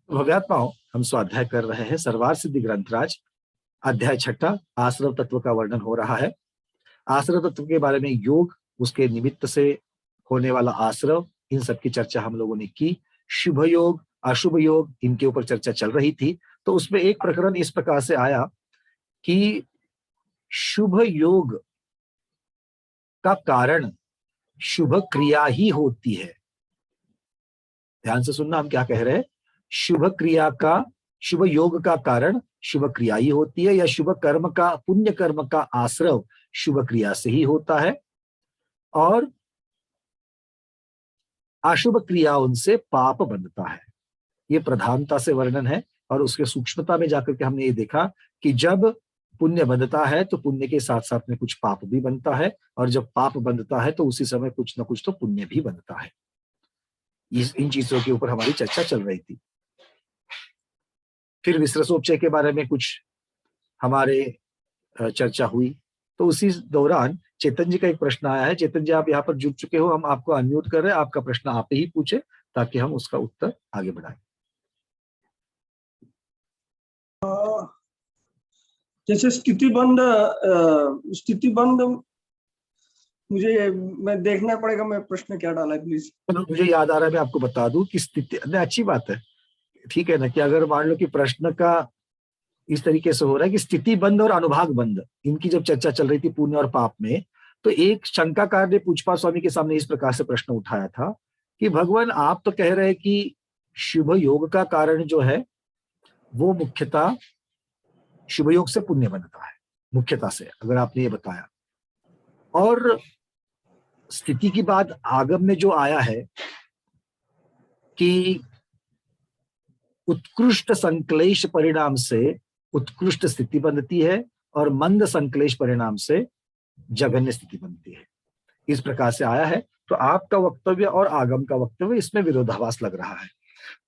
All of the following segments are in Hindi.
भव्यात्माओं, हम स्वाध्याय कर रहे हैं सर्वार सिद्धि ग्रंथराज, अध्याय 6 आश्रव तत्व का वर्णन हो रहा है। आश्रव तत्व के बारे में योग, उसके निमित्त से होने वाला आश्रव, इन सब की चर्चा हम लोगों ने की। शुभ योग, अशुभ योग, इनके ऊपर चर्चा चल रही थी। तो उसमें एक प्रकरण इस प्रकार से आया कि शुभ योग का कारण शुभ क्रिया ही होती है। ध्यान से सुनना, हम क्या कह रहे हैं। शुभ योग का कारण शुभ क्रिया ही होती है, या शुभ कर्म का, पुण्य कर्म का आश्रव शुभ क्रिया से ही होता है, और अशुभ क्रियाओं से पाप बनता है। ये प्रधानता से वर्णन है, और उसके सूक्ष्मता में जाकर के हमने ये देखा कि जब पुण्य बनता है तो पुण्य के साथ साथ में कुछ पाप भी बनता है, और जब पाप बनता है तो उसी समय कुछ ना कुछ तो पुण्य भी बनता है। इन चीजों के ऊपर हमारी चर्चा चल रही थी। फिर विसर्जोपचय के बारे में कुछ हमारे चर्चा हुई। तो उसी दौरान चेतन जी का एक प्रश्न आया है। चेतन जी, आप यहाँ पर जुड़ चुके हो, हम आपको अनम्यूट कर रहे हैं, आपका प्रश्न आप ही पूछे ताकि हम उसका उत्तर आगे बढ़ाएं। जैसे स्थिति बंद मुझे मैं देखना पड़ेगा, मैं प्रश्न क्या डाला है प्लीज। मुझे याद आ रहा है, मैं आपको बता दूं कि स्थिति अच्छी बात है, ठीक है ना, कि अगर मान लो कि प्रश्न का इस तरीके से हो रहा है कि स्थिति बंद और अनुभाग बंद, इनकी जब चर्चा चल रही थी पुण्य और पाप में, तो एक शंकाकार ने पूछपा स्वामी के सामने इस प्रकार से प्रश्न उठाया था कि भगवान, आप तो कह रहे हैं कि शुभ योग का कारण जो है वो मुख्यतः शुभ योग से पुण्य बनता है, मुख्यतः से अगर आपने ये बताया, और स्थिति की बात आगम में जो आया है कि उत्कृष्ट संक्लेश परिणाम से उत्कृष्ट स्थिति बनती है, और मंद संक्लेश परिणाम से जघन्य स्थिति बनती है, इस प्रकार से आया है। तो आपका वक्तव्य और आगम का वक्तव्य, इसमें विरोधाभास लग रहा है।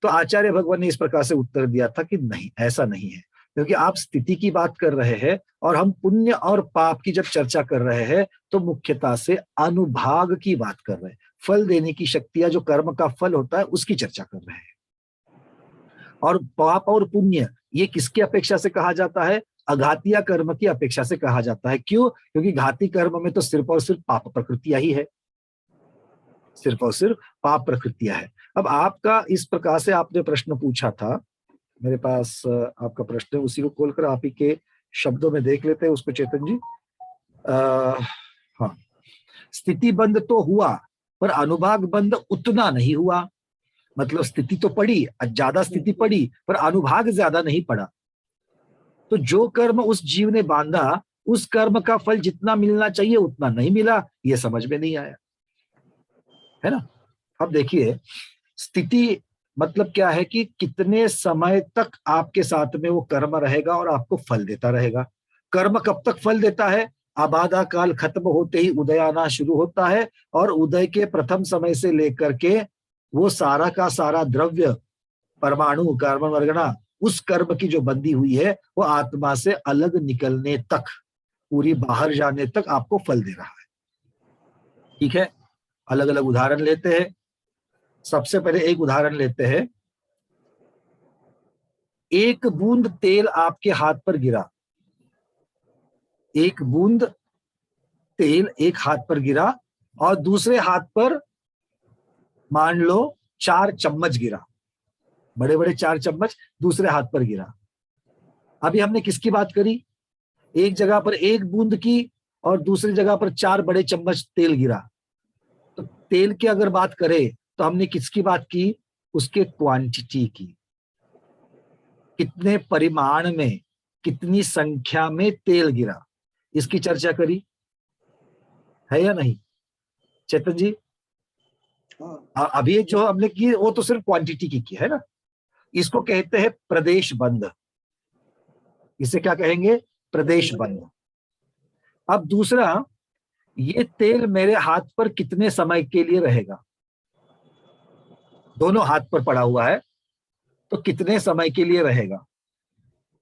तो आचार्य भगवान ने इस प्रकार से उत्तर दिया था कि नहीं, ऐसा नहीं है, क्योंकि आप स्थिति की बात कर रहे हैं और हम पुण्य और पाप की जब चर्चा कर रहे हैं तो मुख्यतः से अनुभाग की बात कर रहे हैं, फल देने की शक्तियां, जो कर्म का फल होता है उसकी चर्चा कर रहे हैं। और पाप और पुण्य ये किसकी अपेक्षा से कहा जाता है? अघातीय कर्म की अपेक्षा से कहा जाता है। क्यों? क्योंकि घाती कर्म में तो सिर्फ और सिर्फ पाप प्रकृतियां ही है, सिर्फ और सिर्फ पाप प्रकृतियां है। अब आपका इस प्रकार से आपने प्रश्न पूछा था, मेरे पास आपका प्रश्न है, उसी को खोलकर आप ही के शब्दों में देख लेते हैं उसको चेतन जी। हाँ, स्थिति बंद तो हुआ पर अनुभाग बंद उतना नहीं हुआ। मतलब स्थिति तो पड़ी, ज्यादा स्थिति पड़ी, पर अनुभाग ज्यादा नहीं पड़ा। तो जो कर्म उस जीव ने बांधा, उस कर्म का फल जितना मिलना चाहिए उतना नहीं मिला, ये समझ में नहीं आया, है ना। अब देखिए, स्थिति मतलब क्या है कि कितने समय तक आपके साथ में वो कर्म रहेगा और आपको फल देता रहेगा। कर्म कब तक फल देता है? आबादा काल खत्म होते ही उदय आना शुरू होता है, और उदय के प्रथम समय से लेकर के वो सारा का सारा द्रव्य, परमाणु, कार्बन वर्गना, उस कर्म की जो बंदी हुई है वो आत्मा से अलग निकलने तक, पूरी बाहर जाने तक आपको फल दे रहा है। ठीक है, अलग अलग उदाहरण लेते हैं। सबसे पहले एक उदाहरण लेते हैं। एक बूंद तेल आपके हाथ पर गिरा, एक बूंद तेल एक हाथ पर गिरा, और दूसरे हाथ पर मान लो 4 चम्मच गिरा, बड़े बड़े 4 चम्मच दूसरे हाथ पर गिरा। अभी हमने किसकी बात करी? एक जगह पर एक बूंद की और दूसरी जगह पर 4 बड़े चम्मच तेल गिरा। तो तेल की अगर बात करें तो हमने किसकी बात की? उसके क्वांटिटी की, कितने परिमाण में, कितनी संख्या में तेल गिरा, इसकी चर्चा करी है या नहीं चेतन जी? अभी जो हमने की वो तो सिर्फ क्वांटिटी की है ना। इसको कहते हैं प्रदेश बंध। इसे क्या कहेंगे? प्रदेश बंध। अब दूसरा, ये तेल मेरे हाथ पर कितने समय के लिए रहेगा? दोनों हाथ पर पड़ा हुआ है, तो कितने समय के लिए रहेगा?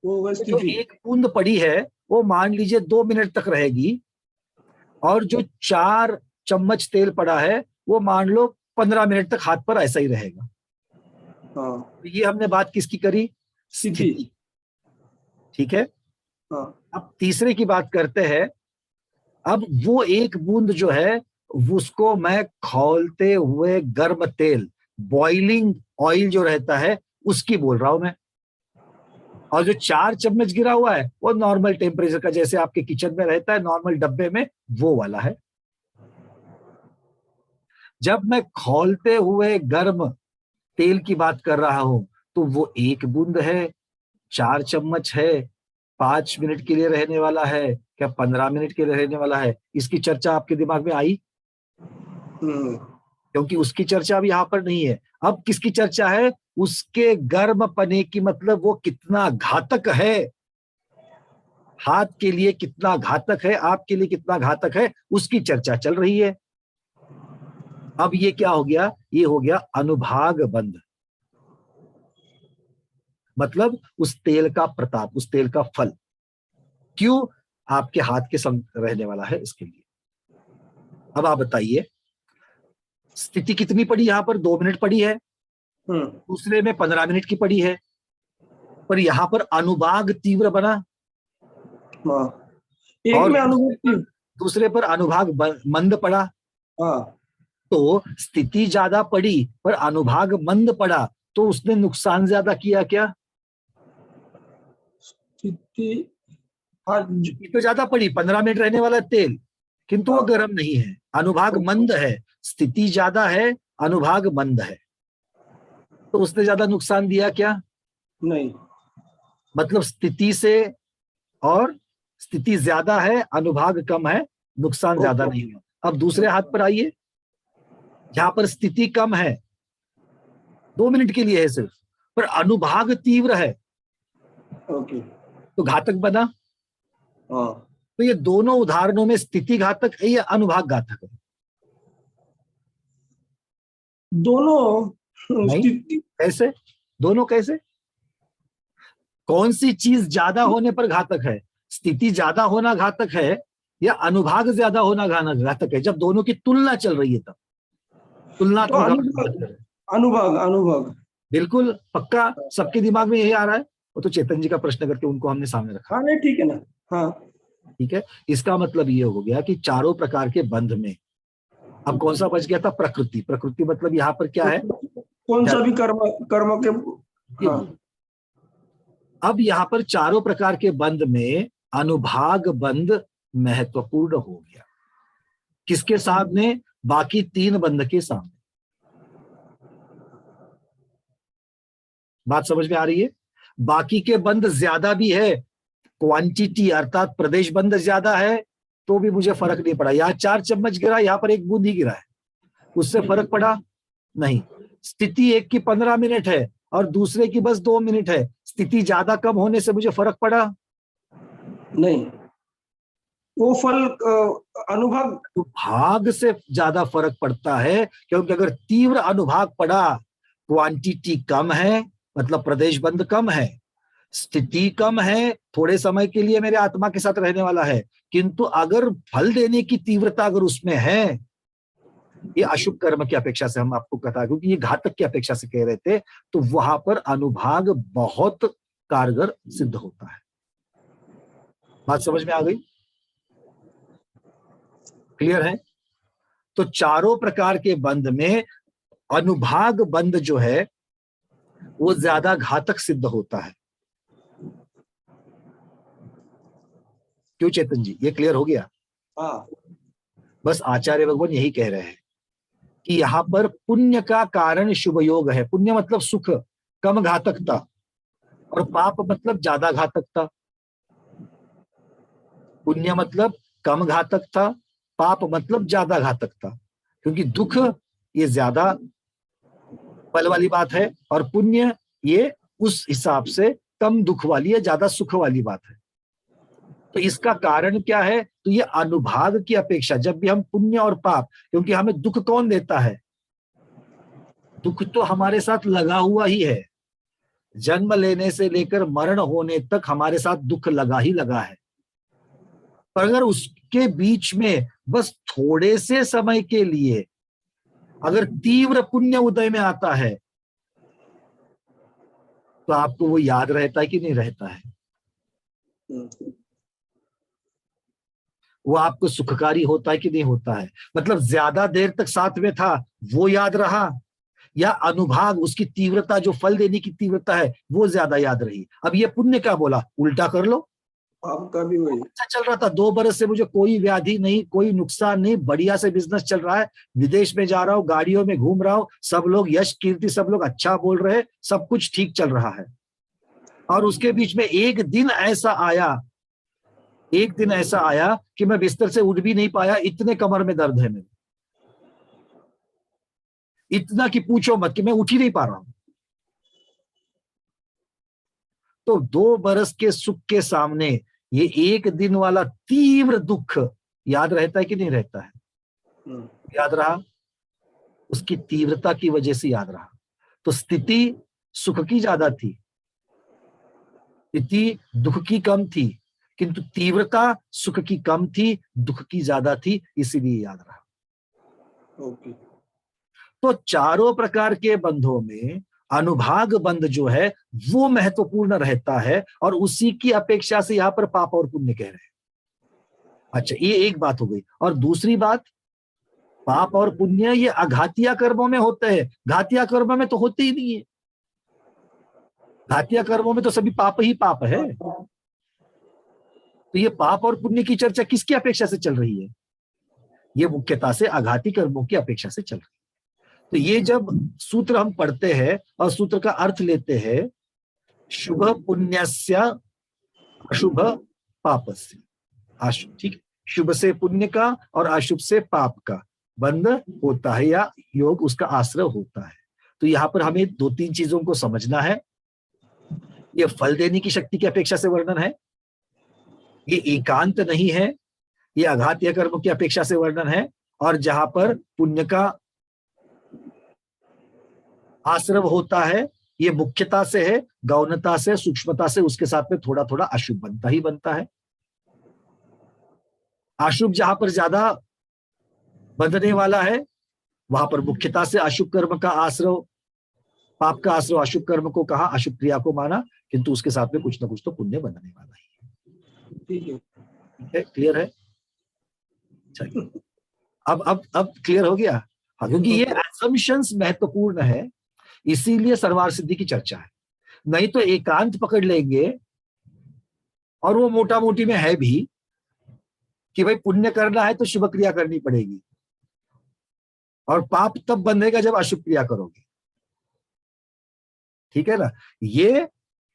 वो जो एक बूंद पड़ी है वो मान लीजिए 2 मिनट तक रहेगी, और जो 4 चम्मच तेल पड़ा है वो मान लो 15 मिनट तक हाथ पर ऐसा ही रहेगा। हाँ। तो ये हमने बात किसकी करी? स्थिति। ठीक है। हाँ। अब तीसरे की बात करते हैं। अब वो एक बूंद जो है उसको मैं खौलते हुए गर्म तेल, बॉइलिंग ऑयल जो रहता है उसकी बोल रहा हूं मैं। और जो 4 चम्मच गिरा हुआ है वो नॉर्मल टेम्परेचर का, जैसे आपके किचन में रहता है नॉर्मल डब्बे में, वो वाला है। जब मैं खौलते हुए गर्म तेल की बात कर रहा हूं तो वो एक बूंद है, 4 चम्मच है, 5 मिनट के लिए रहने वाला है, क्या 15 मिनट के लिए रहने वाला है? इसकी चर्चा आपके दिमाग में आई? क्योंकि उसकी चर्चा अब यहां पर नहीं है। अब किसकी चर्चा है? उसके गर्म पने की, मतलब वो कितना घातक है, हाथ के लिए कितना घातक है, आपके लिए कितना घातक है, उसकी चर्चा चल रही है। अब ये क्या हो गया? ये हो गया अनुभाग बंध, मतलब उस तेल का प्रताप, उस तेल का फल क्यों आपके हाथ के संग रहने वाला है, इसके लिए। अब आप बताइए, स्थिति कितनी पड़ी यहां पर? 2 मिनट पड़ी है, दूसरे में 15 मिनट की पड़ी है, पर यहां पर अनुभाग तीव्र बना, एक और में अनुभूति, दूसरे पर अनुभाग मंद पड़ा। हाँ। तो स्थिति ज्यादा पड़ी पर अनुभाग मंद पड़ा, तो उसने नुकसान ज्यादा किया क्या? स्थिति, हाँ। स्थिति तो ज्यादा पड़ी, 15 मिनट रहने वाला तेल, किंतु वो गर्म नहीं है, अनुभाग मंद है। स्थिति ज्यादा है, अनुभाग मंद है, तो उसने ज्यादा नुकसान दिया क्या? नहीं। मतलब स्थिति से, और स्थिति ज्यादा है, अनुभाग कम है, नुकसान ज्यादा नहीं हुआ। अब दूसरे हाथ पर आइए, जहां पर स्थिति कम है, 2 मिनट के लिए है सिर्फ, पर अनुभाग तीव्र है, ओके। तो घातक बना। हाँ। तो ये दोनों उदाहरणों में स्थिति घातक है या अनुभाग घातक है? दोनों नहीं, स्थिति, कैसे? दोनों कैसे? कौन सी चीज ज्यादा होने पर घातक है? स्थिति ज्यादा होना घातक है या अनुभाग ज्यादा होना घातक है? जब दोनों की तुलना चल रही है तब, तो तुलनात्मक बात अनुभव, कर रहे हैं। अनुभव, अनुभव। बिल्कुल पक्का, सबके दिमाग में यही आ रहा है। वो तो चेतन जी का प्रश्न करके उनको हमने सामने रखा। हाँ, नहीं, ठीक है ना। हाँ। ठीक है, इसका मतलब ये हो गया कि चारों प्रकार के बंध में अब कौन सा बच गया था? प्रकृति। प्रकृति मतलब यहाँ पर क्या है? कौन सा भी कर्म, कर्म के, हाँ। अब यहाँ पर चारों प्रकार के बंध में अनुभाग बंध महत्वपूर्ण हो गया। किसके सामने? बाकी 3 बंध के सामने। बात समझ में आ रही है? बाकी के बंध ज्यादा भी है, क्वांटिटी अर्थात प्रदेश बंध ज्यादा है, तो भी मुझे फर्क नहीं पड़ा। यहाँ 4 चम्मच गिरा, यहाँ पर 1 बूंद ही गिरा है, उससे फर्क पड़ा नहीं। स्थिति एक की 15 मिनट है और दूसरे की बस 2 मिनट है, स्थिति ज्यादा कम होने से मुझे फर्क पड़ा नहीं। वो फल अनुभव, भाग से ज्यादा फर्क पड़ता है, क्योंकि अगर तीव्र अनुभाग पड़ा, क्वांटिटी कम है, मतलब प्रदेश बंध कम है, स्थिति कम है, थोड़े समय के लिए मेरे आत्मा के साथ रहने वाला है, किंतु अगर फल देने की तीव्रता अगर उसमें है, ये अशुभ कर्म की अपेक्षा से हम आपको कहा, क्योंकि ये घातक की अपेक्षा से कह रहे थे, तो वहां पर अनुभाग बहुत कारगर सिद्ध होता है। बात समझ में आ गई? क्लियर है? तो चारों प्रकार के बंध में अनुभाग बंध जो है वो ज्यादा घातक सिद्ध होता है। क्यों चेतन जी, ये क्लियर हो गया? हाँ। बस आचार्य भगवान यही कह रहे हैं कि यहाँ पर पुण्य का कारण शुभ योग है। पुण्य मतलब सुख, कम घातकता, और पाप मतलब ज्यादा घातकता। पुण्य मतलब कम घातकता, पाप मतलब ज्यादा घातकता, क्योंकि दुख ये ज्यादा बल वाली बात है और पुण्य ये उस हिसाब से कम दुख वाली या ज्यादा सुख वाली बात है। तो इसका कारण क्या है? तो ये अनुभाग की अपेक्षा, जब भी हम पुण्य और पाप, क्योंकि हमें दुख कौन देता है? दुख तो हमारे साथ लगा हुआ ही है, जन्म लेने से लेकर मरण होने तक हमारे साथ दुख लगा ही लगा है। पर अगर उसके बीच में बस थोड़े से समय के लिए अगर तीव्र पुण्य उदय में आता है, तो आपको वो याद रहता है कि नहीं रहता है? वो आपको सुखकारी होता है कि नहीं होता है? मतलब ज्यादा देर तक साथ में था वो याद रहा, या अनुभाग उसकी तीव्रता, जो फल देने की तीव्रता है वो ज्यादा याद रही? अब ये पुण्य क्या बोला, उल्टा कर लो। आपका भी वही। अच्छा चल रहा था, 2 बरस से मुझे कोई व्याधि नहीं, कोई नुकसान नहीं, बढ़िया से बिजनेस चल रहा है, विदेश में जा रहा हूँ, गाड़ियों में घूम रहा हूँ, सब लोग यश कीर्ति, सब लोग अच्छा बोल रहे हैं, सब कुछ ठीक चल रहा है। और उसके बीच में एक दिन ऐसा आया कि मैं बिस्तर से उठ भी नहीं पाया, इतने कमर में दर्द है मेरे, इतना कि पूछो मत, कि मैं उठ ही नहीं पा रहा हूं। तो 2 बरस के सुख के सामने ये एक दिन वाला तीव्र दुख याद रहता है कि नहीं रहता है? याद रहा, उसकी तीव्रता की वजह से याद रहा। तो स्थिति सुख की ज्यादा थी, स्थिति दुख की कम थी, किंतु तीव्रता सुख की कम थी, दुख की ज्यादा थी, इसीलिए याद रहा। ओके। तो चारों प्रकार के बंधों में अनुभाग बंध जो है वो महत्वपूर्ण रहता है, और उसी की अपेक्षा से यहां पर पाप और पुण्य कह रहे हैं। अच्छा, ये एक बात हो गई। और दूसरी बात, पाप और पुण्य ये अघातिया कर्मों में होते हैं, घातिया कर्मों में तो होते ही नहीं है। घातिया कर्मों में तो सभी पाप ही पाप है। तो ये पाप और पुण्य की चर्चा किसकी अपेक्षा से चल रही है? ये मुख्यतः से अघाती कर्मों की अपेक्षा से चल रही है। तो ये जब सूत्र हम पढ़ते हैं और सूत्र का अर्थ लेते हैं, शुभ पुण्यस्य अशुभ पापस्य, अशुभ, ठीक, शुभ से पुण्य का और अशुभ से पाप का बंध होता है, या योग उसका आश्रय होता है। तो यहां पर हमें 2-3 चीजों को समझना है। ये फल देने की शक्ति की अपेक्षा से वर्णन है, ये एकांत नहीं है, ये अघातीय कर्म की अपेक्षा से वर्णन है, और जहां पर पुण्य का आश्रव होता है ये मुख्यता से है, गौणता से, सूक्ष्मता से उसके साथ में थोड़ा थोड़ा अशुभ बनता ही बनता है। अशुभ जहां पर ज्यादा बंधने वाला है वहां पर मुख्यता से अशुभ कर्म का आश्रव, पाप का आश्रव अशुभ कर्म को कहा, अशुभ क्रिया को माना, किंतु उसके साथ में कुछ ना कुछ तो पुण्य बनने वाला ही है। ठीक है, क्लियर है? चलिए, अब क्लियर हो गया। हाँ, क्योंकि ये असम्पशंस महत्वपूर्ण है, इसीलिए सर्वार्थ सिद्धि की चर्चा है। नहीं तो एकांत पकड़ लेंगे, और वो मोटा मोटी में है भी कि भाई पुण्य करना है तो शुभ क्रिया करनी पड़ेगी, और पाप तब बंधेगा जब अशुभ क्रिया करोगे। ठीक है ना? ये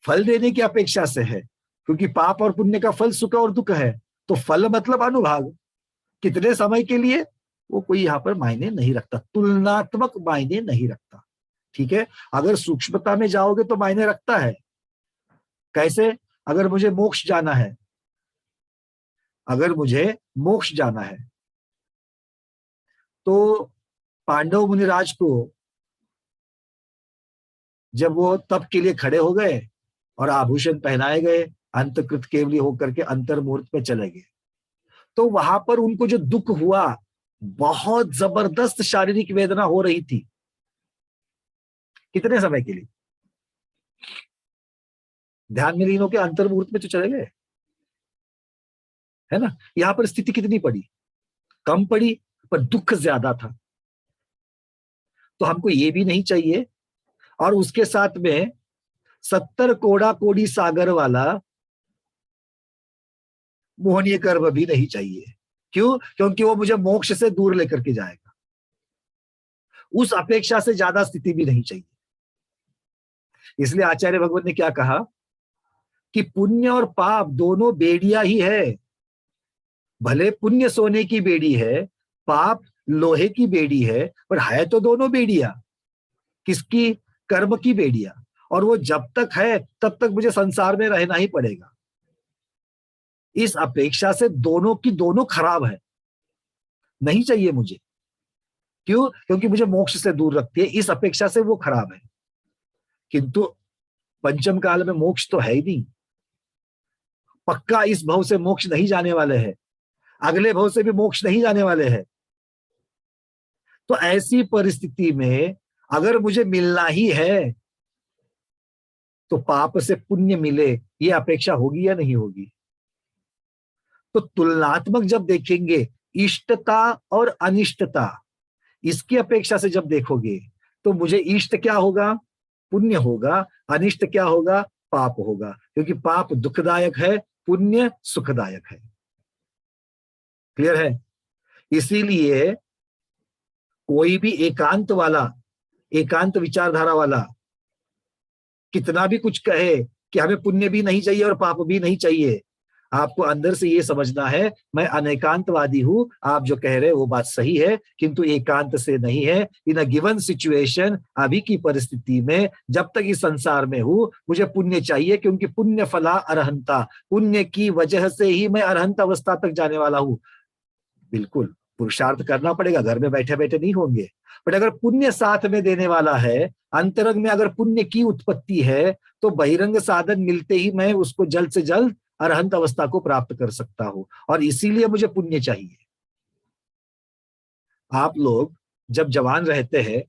फल देने की अपेक्षा से है, क्योंकि पाप और पुण्य का फल सुख और दुख है। तो फल मतलब अनुभाग, कितने समय के लिए वो कोई यहां पर मायने नहीं रखता, तुलनात्मक मायने नहीं रखता। ठीक है, अगर सूक्ष्मता में जाओगे तो मायने रखता है। कैसे? अगर मुझे मोक्ष जाना है, अगर मुझे मोक्ष जाना है तो पांडव मुनिराज को जब वो तप के लिए खड़े हो गए और आभूषण पहनाए गए, अंतकृत केवली होकर के अंतर्मुहूर्त में चले गए, तो वहां पर उनको जो दुख हुआ, बहुत जबरदस्त शारीरिक वेदना हो रही थी। कितने समय के लिए? ध्यान में लीन होकर अंतर्मुहूर्त में तो चले गए, है ना? यहां पर स्थिति कितनी पड़ी? कम पड़ी, पर दुख ज्यादा था। तो हमको ये भी नहीं चाहिए, और उसके साथ में 70 कोड़ा कोड़ी सागर वाला मोहनीय कर्म भी नहीं चाहिए। क्यों? क्योंकि वो मुझे मोक्ष से दूर लेकर के जाएगा। उस अपेक्षा से ज्यादा स्थिति भी नहीं चाहिए। इसलिए आचार्य भगवत ने क्या कहा कि पुण्य और पाप दोनों बेड़िया ही है। भले पुण्य सोने की बेड़ी है, पाप लोहे की बेड़ी है, पर है तो दोनों बेड़िया। किसकी? कर्म की बेड़िया। और वो जब तक है तब तक मुझे संसार में रहना ही पड़ेगा। इस अपेक्षा से दोनों की दोनों खराब है, नहीं चाहिए मुझे। क्यों? क्योंकि मुझे मोक्ष से दूर रखती है, इस अपेक्षा से वो खराब है। किंतु पंचम काल में मोक्ष तो है ही नहीं, पक्का इस भव से मोक्ष नहीं जाने वाले हैं, अगले भव से भी मोक्ष नहीं जाने वाले हैं। तो ऐसी परिस्थिति में अगर मुझे मिलना ही है तो पाप से पुण्य मिले, ये अपेक्षा होगी या नहीं होगी? तो तुलनात्मक जब देखेंगे, इष्टता और अनिष्टता, इसकी अपेक्षा से जब देखोगे, तो मुझे इष्ट क्या होगा? पुण्य होगा। अनिष्ट क्या होगा? पाप होगा। क्योंकि पाप दुखदायक है, पुण्य सुखदायक है। क्लियर है? इसीलिए कोई भी एकांत विचारधारा वाला कितना भी कुछ कहे कि हमें पुण्य भी नहीं चाहिए और पाप भी नहीं चाहिए, आपको अंदर से ये समझना है, मैं अनेकांतवादी हूं, आप जो कह रहे हैं वो बात सही है, किंतु एकांत से नहीं है। इन अ गिवन सिचुएशन, अभी की परिस्थिति में, जब तक इस संसार में हूं, मुझे पुण्य चाहिए, क्योंकि पुण्य फला अरहंता, पुण्य की वजह से ही मैं अरहंत अवस्था तक जाने वाला हूं। बिल्कुल पुरुषार्थ करना पड़ेगा, घर में बैठे बैठे नहीं होंगे। बट अगर पुण्य साथ में देने वाला है, अंतरंग में अगर पुण्य की उत्पत्ति है, तो बहिरंग साधन मिलते ही मैं उसको जल्द से जल्द अरहंत अवस्था को प्राप्त कर सकता हूं, और इसीलिए मुझे पुण्य चाहिए। आप लोग जब जवान रहते हैं,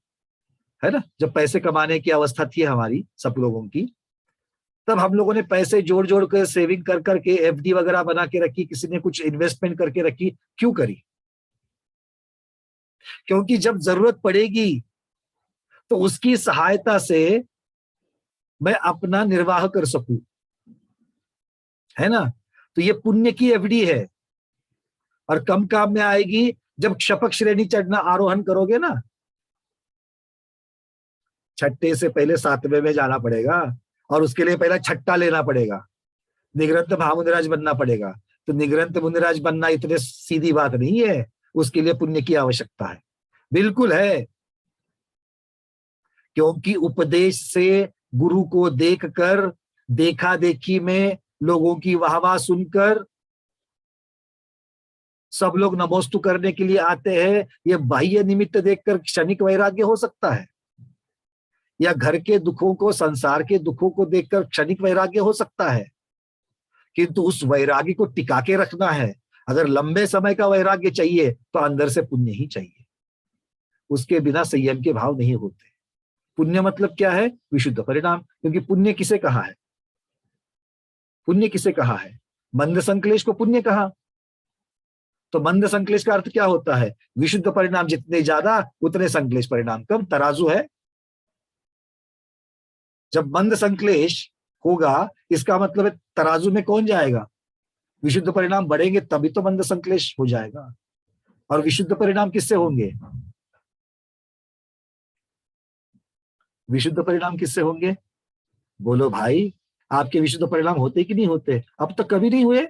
है ना, जब पैसे कमाने की अवस्था थी हमारी सब लोगों की, तब हम लोगों ने पैसे जोड़ जोड़ कर, सेविंग कर करके, एफडी वगैरह बना के रखी, किसी ने कुछ इन्वेस्टमेंट करके रखी। क्यों करी? क्योंकि जब जरूरत पड़ेगी तो उसकी सहायता से मैं अपना निर्वाह कर सकूं, है ना। तो ये पुण्य की एफडी है, और कम काम में आएगी जब शपथ श्रेणी चढ़ना, आरोहण करोगे ना, छठे से पहले सातवें में जाना पड़ेगा, और उसके लिए पहला छठा लेना पड़ेगा, निगृंत महामुनिराज बनना पड़ेगा। तो निगृंत मुनिराज बनना इतने सीधी बात नहीं है, उसके लिए पुण्य की आवश्यकता है। बिल्कुल है, क्योंकि उपदेश से, गुरु को देखकर, देखा देखी में, लोगों की वाहवाह सुनकर सब लोग नमोस्तु करने के लिए आते हैं। ये बाह्य निमित्त देखकर क्षणिक वैराग्य हो सकता है, या घर के दुखों को, संसार के दुखों को देखकर क्षणिक वैराग्य हो सकता है, किंतु उस वैराग्य को टिका के रखना है। अगर लंबे समय का वैराग्य चाहिए तो अंदर से पुण्य ही चाहिए, उसके बिना संयम के भाव नहीं होते। पुण्य मतलब क्या है? विशुद्ध परिणाम। क्योंकि पुण्य किसे कहा है? पुण्य किसे कहा है? मंद संक्लेश को पुण्य कहा। तो मंद संक्लेश का अर्थ क्या होता है? विशुद्ध परिणाम जितने ज्यादा, उतने संक्लेश परिणाम कम। तराजू है। जब मंद संक्लेश होगा, इसका मतलब है तराजू में कौन जाएगा? विशुद्ध परिणाम बढ़ेंगे तभी तो मंद संक्लेश हो जाएगा। और विशुद्ध परिणाम किससे होंगे? विशुद्ध परिणाम किससे होंगे? बोलो भाई, आपके विशुद्ध परिणाम होते कि नहीं होते? अब तक कभी नहीं हुए?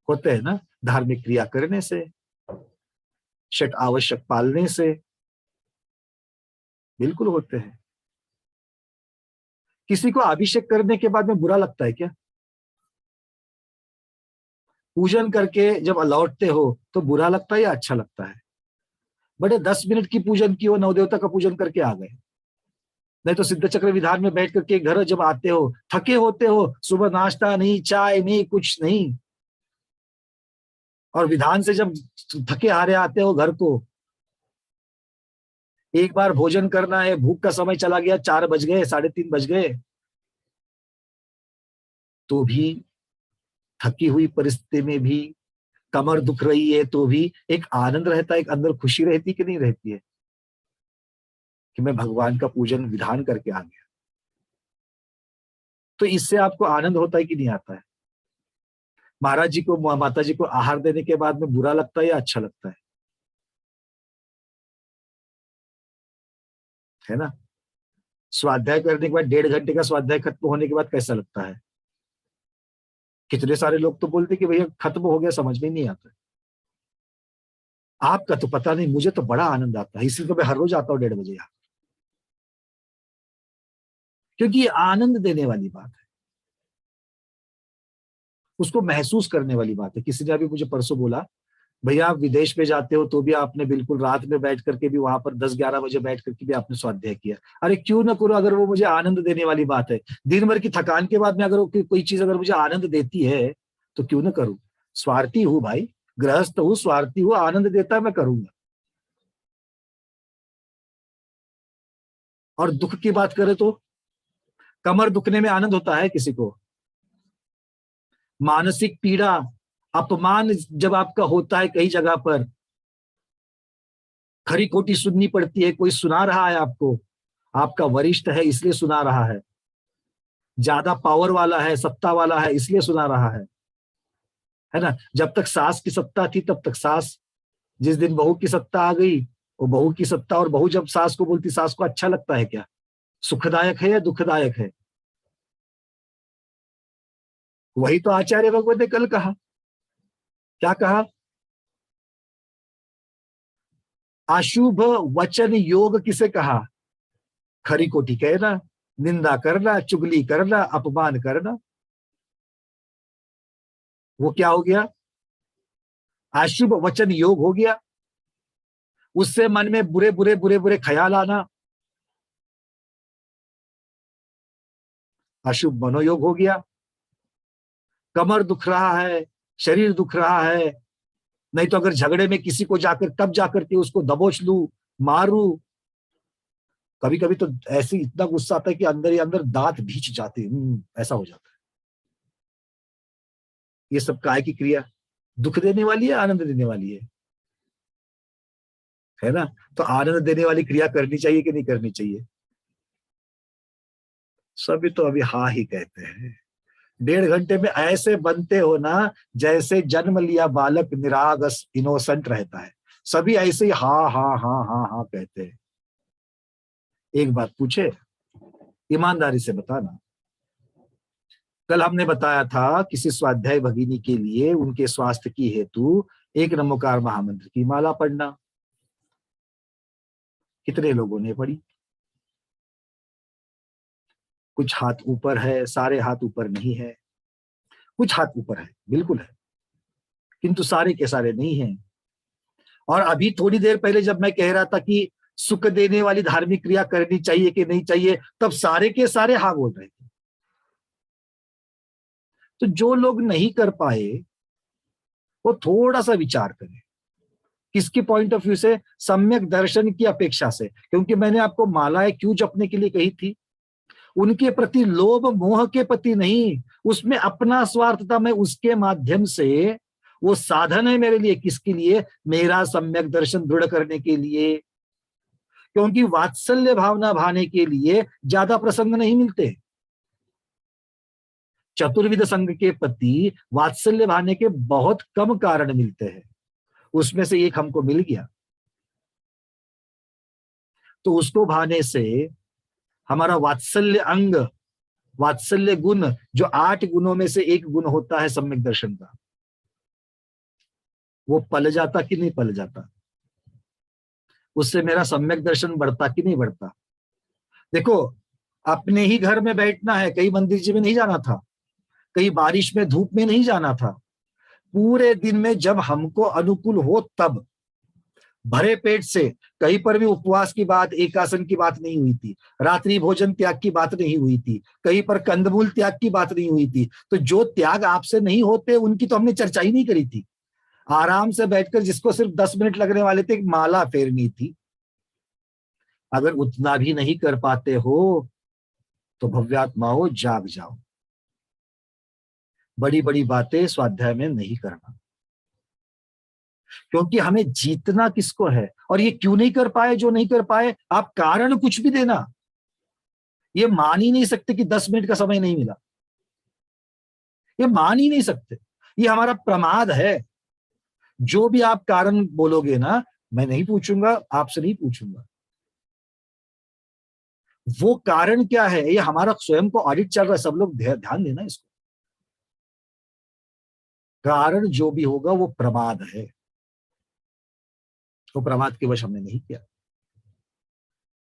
होते हैं ना, धार्मिक क्रिया करने से, षट आवश्यक पालने से, बिल्कुल होते हैं। किसी को अभिषेक करने के बाद में बुरा लगता है क्या? पूजन करके जब लौटते हो तो बुरा लगता है या अच्छा लगता है? बड़े 10 मिनट की पूजन की हो, नवदेवता का पूजन करके आ गए। नहीं तो सिद्ध चक्र विधान में बैठ करके घर जब आते हो, थके होते हो, सुबह नाश्ता नहीं, चाय नहीं, कुछ नहीं, और विधान से जब थके हारे आते हो घर को, एक बार भोजन करना है, भूख का समय चला गया, 4 बज गए, 3:30 बज गए, तो भी थकी हुई परिस्थिति में भी, कमर दुख रही है तो भी एक आनंद रहता है, एक अंदर खुशी रहती कि नहीं रहती है, कि मैं भगवान का पूजन विधान करके आ गया। तो इससे आपको आनंद होता है कि नहीं आता है? महाराज जी को, माता जी को आहार देने के बाद में बुरा लगता है या अच्छा लगता है ना? स्वाध्याय करने के बाद 1.5 घंटे का स्वाध्याय खत्म होने के बाद कैसा लगता है? कितने सारे लोग तो बोलते कि भैया खत्म हो गया, समझ में नहीं आता है। आपका तो पता नहीं, मुझे तो बड़ा आनंद आता है, इसलिए तो मैं हर रोज आता हूँ 1:30 बजे यहाँ, क्योंकि ये आनंद देने वाली बात है, उसको महसूस करने वाली बात है। किसी ने अभी मुझे परसों बोला, भैया आप विदेश में जाते हो तो भी आपने बिल्कुल रात में बैठ करके भी, वहां पर 10-11 बजे बैठ करके भी आपने स्वाध्याय किया। अरे क्यों ना करो, अगर वो मुझे आनंद देने वाली बात है। दिन भर की थकान के बाद में अगर कोई चीज अगर मुझे आनंद देती है तो क्यों ना करूं। स्वार्थी हूं भाई, गृहस्थ हूं, स्वार्थी हूं, आनंद देता है मैं करूंगा। और दुख की बात करें तो कमर दुखने में आनंद होता है किसी को? मानसिक पीड़ा, अपमान जब आपका होता है कई जगह पर, खरी खोटी सुननी पड़ती है, कोई सुना रहा है आपको, आपका वरिष्ठ है इसलिए सुना रहा है, ज्यादा पावर वाला है, सत्ता वाला है इसलिए सुना रहा है ना? जब तक सास की सत्ता थी तब तक सास, जिस दिन बहू की सत्ता आ गई, वो बहू की सत्ता, और बहू जब सास को बोलती, सास को अच्छा लगता है क्या? सुखदायक है या दुखदायक है? वही तो आचार्य भगवत ने कल कहा। क्या कहा? अशुभ वचन योग किसे कहा? खरी खोटी कहना, निंदा करना, चुगली करना, अपमान करना, वो क्या हो गया? अशुभ वचन योग हो गया। उससे मन में बुरे बुरे बुरे बुरे ख्याल आना, अशुभ मनोयोग हो गया। कमर दुख रहा है, शरीर दुख रहा है, नहीं तो अगर झगड़े में किसी को जाकर तब जाकर के उसको दबोच लूं, मारूं, कभी कभी तो ऐसे इतना गुस्सा आता है कि अंदर ही अंदर दांत भींच जाते हैं, ऐसा हो जाता है। ये सब काय की क्रिया दुख देने वाली है, आनंद देने वाली है ना? तो आनंद देने वाली क्रिया करनी चाहिए कि नहीं करनी चाहिए? सभी तो अभी हाँ ही कहते हैं। 1.5 घंटे में ऐसे बनते हो ना जैसे जन्म लिया बालक निरागस इनोसेंट रहता है। सभी ऐसे ही हाँ हाँ हाँ हाँ हाँ कहते हैं। एक बात पूछे, ईमानदारी से बताना, कल हमने बताया था किसी स्वाध्याय भगिनी के लिए उनके स्वास्थ्य की हेतु एक नमोकार महामंत्र की माला पढ़ना। कितने लोगों ने पढ़ी? कुछ हाथ ऊपर है, सारे हाथ ऊपर नहीं है। कुछ हाथ ऊपर है, बिल्कुल है, किंतु सारे के सारे नहीं हैं। और अभी थोड़ी देर पहले जब मैं कह रहा था कि सुख देने वाली धार्मिक क्रिया करनी चाहिए कि नहीं चाहिए, तब सारे के सारे हाँ बोल रहे थे। तो जो लोग नहीं कर पाए वो थोड़ा सा विचार करें, किसकी पॉइंट ऑफ व्यू से? सम्यक दर्शन की अपेक्षा से। क्योंकि मैंने आपको मालाएं क्यों जपने के लिए कही थी? उनके प्रति लोभ मोह के प्रति नहीं, उसमें अपना स्वार्थ था, मैं उसके माध्यम से, वो साधन है मेरे लिए, किसके लिए? मेरा सम्यक दर्शन दृढ़ करने के लिए। क्योंकि वात्सल्य भावना भाने के लिए ज्यादा प्रसंग नहीं मिलते। चतुर्विध संघ के प्रति वात्सल्य भाने के बहुत कम कारण मिलते हैं, उसमें से एक हमको मिल गया। तो उसको भाने से हमारा वात्सल्य अंग, वात्सल्य गुण, जो 8 गुणों में से एक गुण होता है सम्यक दर्शन का, वो पल जाता कि नहीं पल जाता? उससे मेरा सम्यक दर्शन बढ़ता कि नहीं बढ़ता? देखो, अपने ही घर में बैठना है, कहीं मंदिर जी में नहीं जाना था, कहीं बारिश में धूप में नहीं जाना था। पूरे दिन में जब हमको अनुकूल हो तब भरे पेट से, कहीं पर भी उपवास की बात, एकासन की बात नहीं हुई थी, रात्रि भोजन त्याग की बात नहीं हुई थी, कहीं पर कंदमूल त्याग की बात नहीं हुई थी। तो जो त्याग आपसे नहीं होते उनकी तो हमने चर्चा ही नहीं करी थी। आराम से बैठकर जिसको सिर्फ 10 मिनट लगने वाले थे, माला फेरनी थी। अगर उतना भी नहीं कर पाते हो तो भव्यात्माओं जाग जाओ। बड़ी बड़ी बातें स्वाध्याय में नहीं करना, क्योंकि हमें जीतना किसको है? और ये क्यों नहीं कर पाए? जो नहीं कर पाए, आप कारण कुछ भी देना, ये मान ही नहीं सकते कि 10 मिनट का समय नहीं मिला। ये मान ही नहीं सकते, ये हमारा प्रमाद है। जो भी आप कारण बोलोगे ना, मैं नहीं पूछूंगा, आपसे नहीं पूछूंगा वो कारण क्या है। ये हमारा स्वयं को ऑडिट चल रहा है, सब लोग ध्यान देना इसको। कारण जो भी होगा वो प्रमाद है, वो प्रमाद के वश हमने नहीं किया।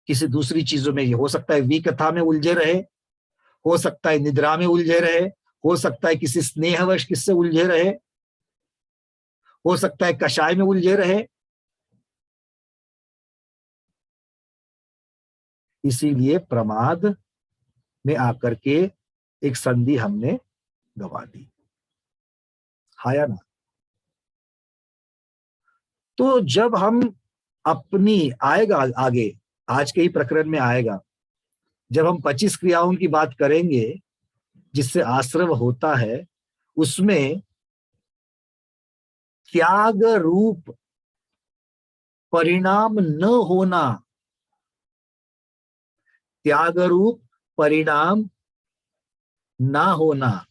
किसी दूसरी चीजों में, ये हो सकता है विकथा में उलझे रहे, हो सकता है निद्रा में उलझे रहे, हो सकता है किसी स्नेहवश किससे उलझे रहे, हो सकता है कषाय में उलझे रहे। इसीलिए प्रमाद में आकर के एक संधि हमने गवा दी, हाया ना? तो जब हम अपनी, आएगा आगे, आज के ही प्रकरण में आएगा, जब हम 25 क्रियाओं की बात करेंगे जिससे आश्रव होता है, उसमें त्याग रूप परिणाम न होना, त्याग रूप परिणाम ना होना,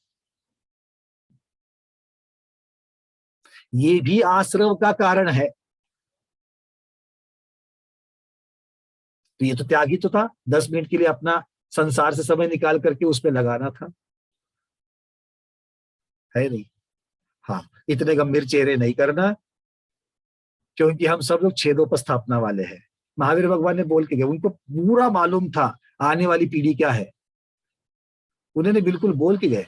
ये भी आश्रव का कारण है। तो ये तो त्याग ही तो था, 10 मिनट के लिए अपना संसार से समय निकाल करके उस पर लगाना था, है नहीं? हाँ, इतने गंभीर चेहरे नहीं करना, क्योंकि हम सब लोग छेदोपस्थापना वाले हैं। महावीर भगवान ने बोल के गए, उनको पूरा मालूम था आने वाली पीढ़ी क्या है, उन्होंने बिल्कुल बोल के गए।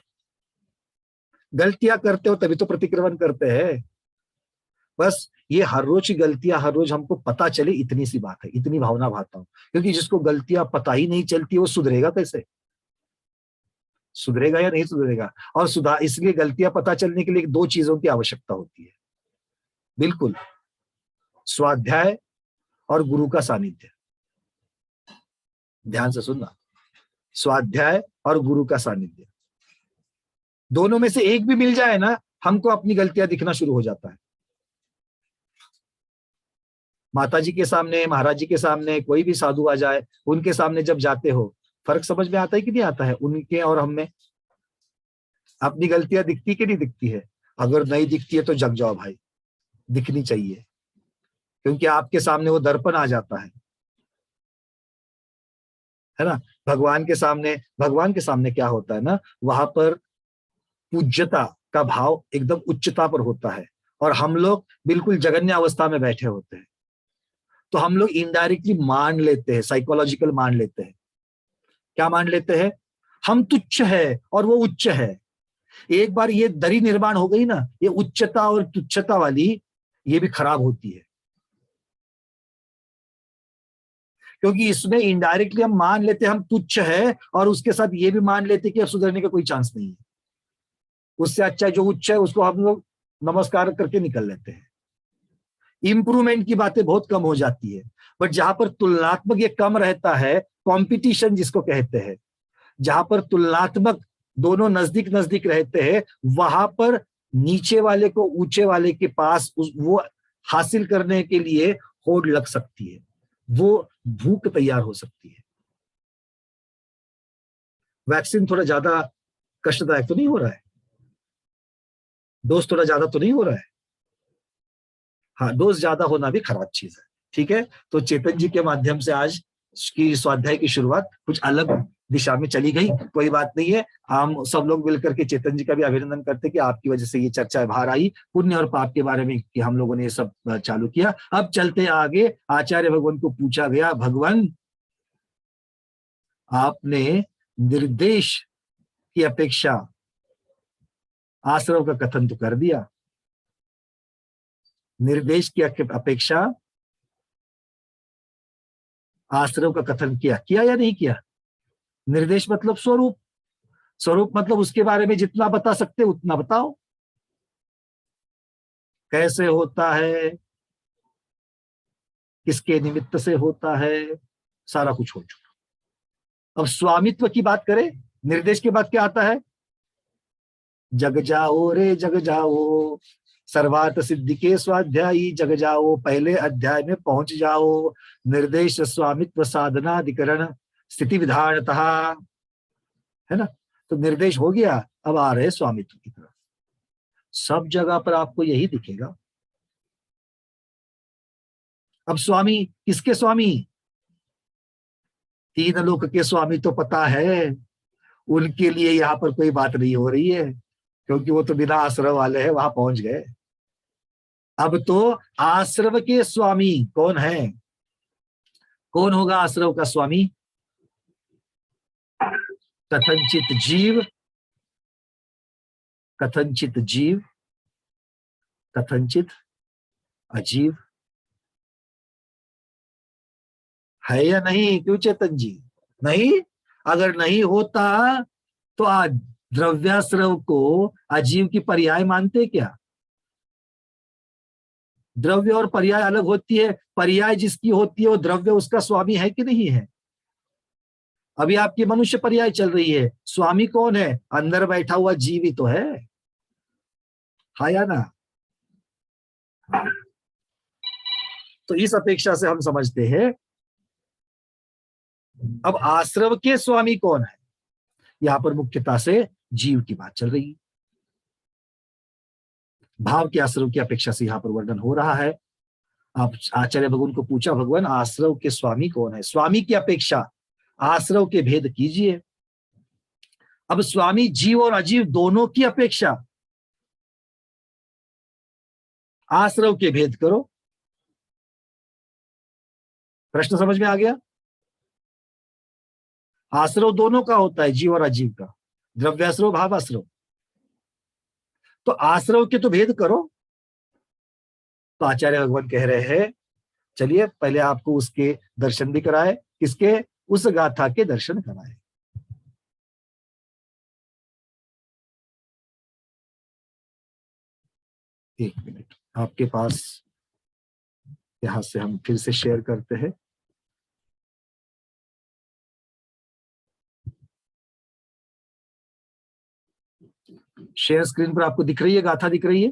गलतियां करते हो तभी तो प्रतिक्रमण करते हैं। बस ये हर रोज की गलतियां हर रोज हमको पता चले, इतनी सी बात है, इतनी भावना भाता हूं। क्योंकि जिसको गलतियां पता ही नहीं चलती वो सुधरेगा कैसे? सुधरेगा या नहीं सुधरेगा? और सुधार, इसलिए गलतियां पता चलने के लिए 2 चीजों की आवश्यकता होती है, बिल्कुल, स्वाध्याय और गुरु का सानिध्य। ध्यान से सुनना, स्वाध्याय और गुरु का सानिध्य, दोनों में से एक भी मिल जाए ना, हमको अपनी गलतियां दिखना शुरू हो जाता है। माता जी के सामने, महाराज जी के सामने कोई भी साधु आ जाए, उनके सामने जब जाते हो, फर्क समझ में आता है कि नहीं आता है उनके और हम में? अपनी गलतियां दिखती कि नहीं दिखती है? अगर नहीं दिखती है तो जग जाओ भाई, दिखनी चाहिए, क्योंकि आपके सामने वो दर्पण आ जाता है ना? भगवान के सामने क्या होता है ना, वहां पर पूज्यता का भाव एकदम उच्चता पर होता है, और हम लोग बिल्कुल जगन्य अवस्था में बैठे होते हैं। तो हम लोग इनडायरेक्टली मान लेते हैं, साइकोलॉजिकल मान लेते हैं। क्या मान लेते हैं? हम तुच्छ है और वो उच्च है। एक बार ये दरी निर्माण हो गई ना, ये उच्चता और तुच्छता वाली, ये भी खराब होती है। क्योंकि इसमें इनडायरेक्टली हम मान लेते हैं हम तुच्छ है, और उसके साथ ये भी मान लेते हैं कि अब सुधरने का कोई चांस नहीं है। उससे अच्छा जो उच्च है उसको हम लोग नमस्कार करके निकल लेते हैं। इंप्रूवमेंट की बातें बहुत कम हो जाती है। बट जहां पर तुलनात्मक ये कम रहता है, कंपटीशन जिसको कहते हैं, जहां पर तुलनात्मक दोनों नजदीक नजदीक रहते हैं, वहां पर नीचे वाले को ऊंचे वाले के पास वो हासिल करने के लिए होड़ लग सकती है, वो भूख तैयार हो सकती है। वैक्सीन थोड़ा ज्यादा कष्टदायक तो नहीं हो रहा है? डोज थोड़ा ज्यादा तो नहीं हो रहा है? हाँ, डोज ज्यादा होना भी खराब चीज है। ठीक है, तो चेतन जी के माध्यम से आज की स्वाध्याय की शुरुआत कुछ अलग दिशा में चली गई, कोई बात नहीं है। हम सब लोग मिलकर के चेतन जी का भी अभिनंदन करते हैं कि आपकी वजह से ये चर्चा बाहर आई, पुण्य और पाप के बारे में कि हम लोगों ने ये सब चालू किया। अब चलते आगे, आचार्य भगवान को पूछा गया, भगवान आपने निर्देश की अपेक्षा आश्रव का कथन तो कर दिया, निर्देश की अपेक्षा आश्रव का कथन किया या नहीं किया? निर्देश मतलब स्वरूप, स्वरूप मतलब उसके बारे में जितना बता सकते उतना बताओ, कैसे होता है, किसके निमित्त से होता है, सारा कुछ हो चुका। अब स्वामित्व की बात करें, निर्देश के बाद क्या आता है? जग जाओ रे जग जाओ, सर्वार्थ सिद्धि के स्वाध्यायी जग जाओ, पहले अध्याय में पहुंच जाओ। निर्देश स्वामित्व साधनाधिकरण स्थिति विधानतः, है ना? तो निर्देश हो गया, अब आ रहे स्वामित्व की तरफ। सब जगह पर आपको यही दिखेगा। अब स्वामी किसके स्वामी? 3 लोक के स्वामी तो पता है, उनके लिए यहाँ पर कोई बात नहीं हो रही है, क्योंकि वो तो बिना आश्रव वाले हैं, वहां पहुंच गए। अब तो आश्रव के स्वामी कौन है? कौन होगा आश्रव का स्वामी? कथनचित जीव, कथनचित जीव, कथनचित अजीव, है या नहीं? क्यों चेतन जी? नहीं? अगर नहीं होता तो आज द्रव्याश्रव को अजीव की पर्याय मानते क्या? द्रव्य और पर्याय अलग होती है। पर्याय जिसकी होती है वो द्रव्य उसका स्वामी है कि नहीं है? अभी आपकी मनुष्य पर्याय चल रही है, स्वामी कौन है? अंदर बैठा हुआ जीव ही तो है, हाँ या ना? तो इस अपेक्षा से हम समझते हैं। अब आश्रव के स्वामी कौन है, यहां पर मुख्यता से जीव की बात चल रही है। भाव के आश्रव की अपेक्षा से यहां पर वर्णन हो रहा है। आप आचार्य भगवान को पूछा, भगवान आश्रव के स्वामी कौन है? स्वामी की अपेक्षा आश्रव के भेद कीजिए। अब स्वामी जीव और अजीव दोनों की अपेक्षा आश्रव के भेद करो। प्रश्न समझ में आ गया? आश्रव दोनों का होता है, जीव और अजीव का, द्रव्याश्रव भावाश्रव। तो आश्रव के तो भेद करो। तो आचार्य भगवान कह रहे हैं, चलिए पहले आपको उसके दर्शन भी कराए। किसके? उस गाथा के दर्शन कराए। एक मिनट, आपके पास यहां से हम फिर से शेयर करते हैं। शेयर स्क्रीन पर आपको दिख रही है, गाथा दिख रही है?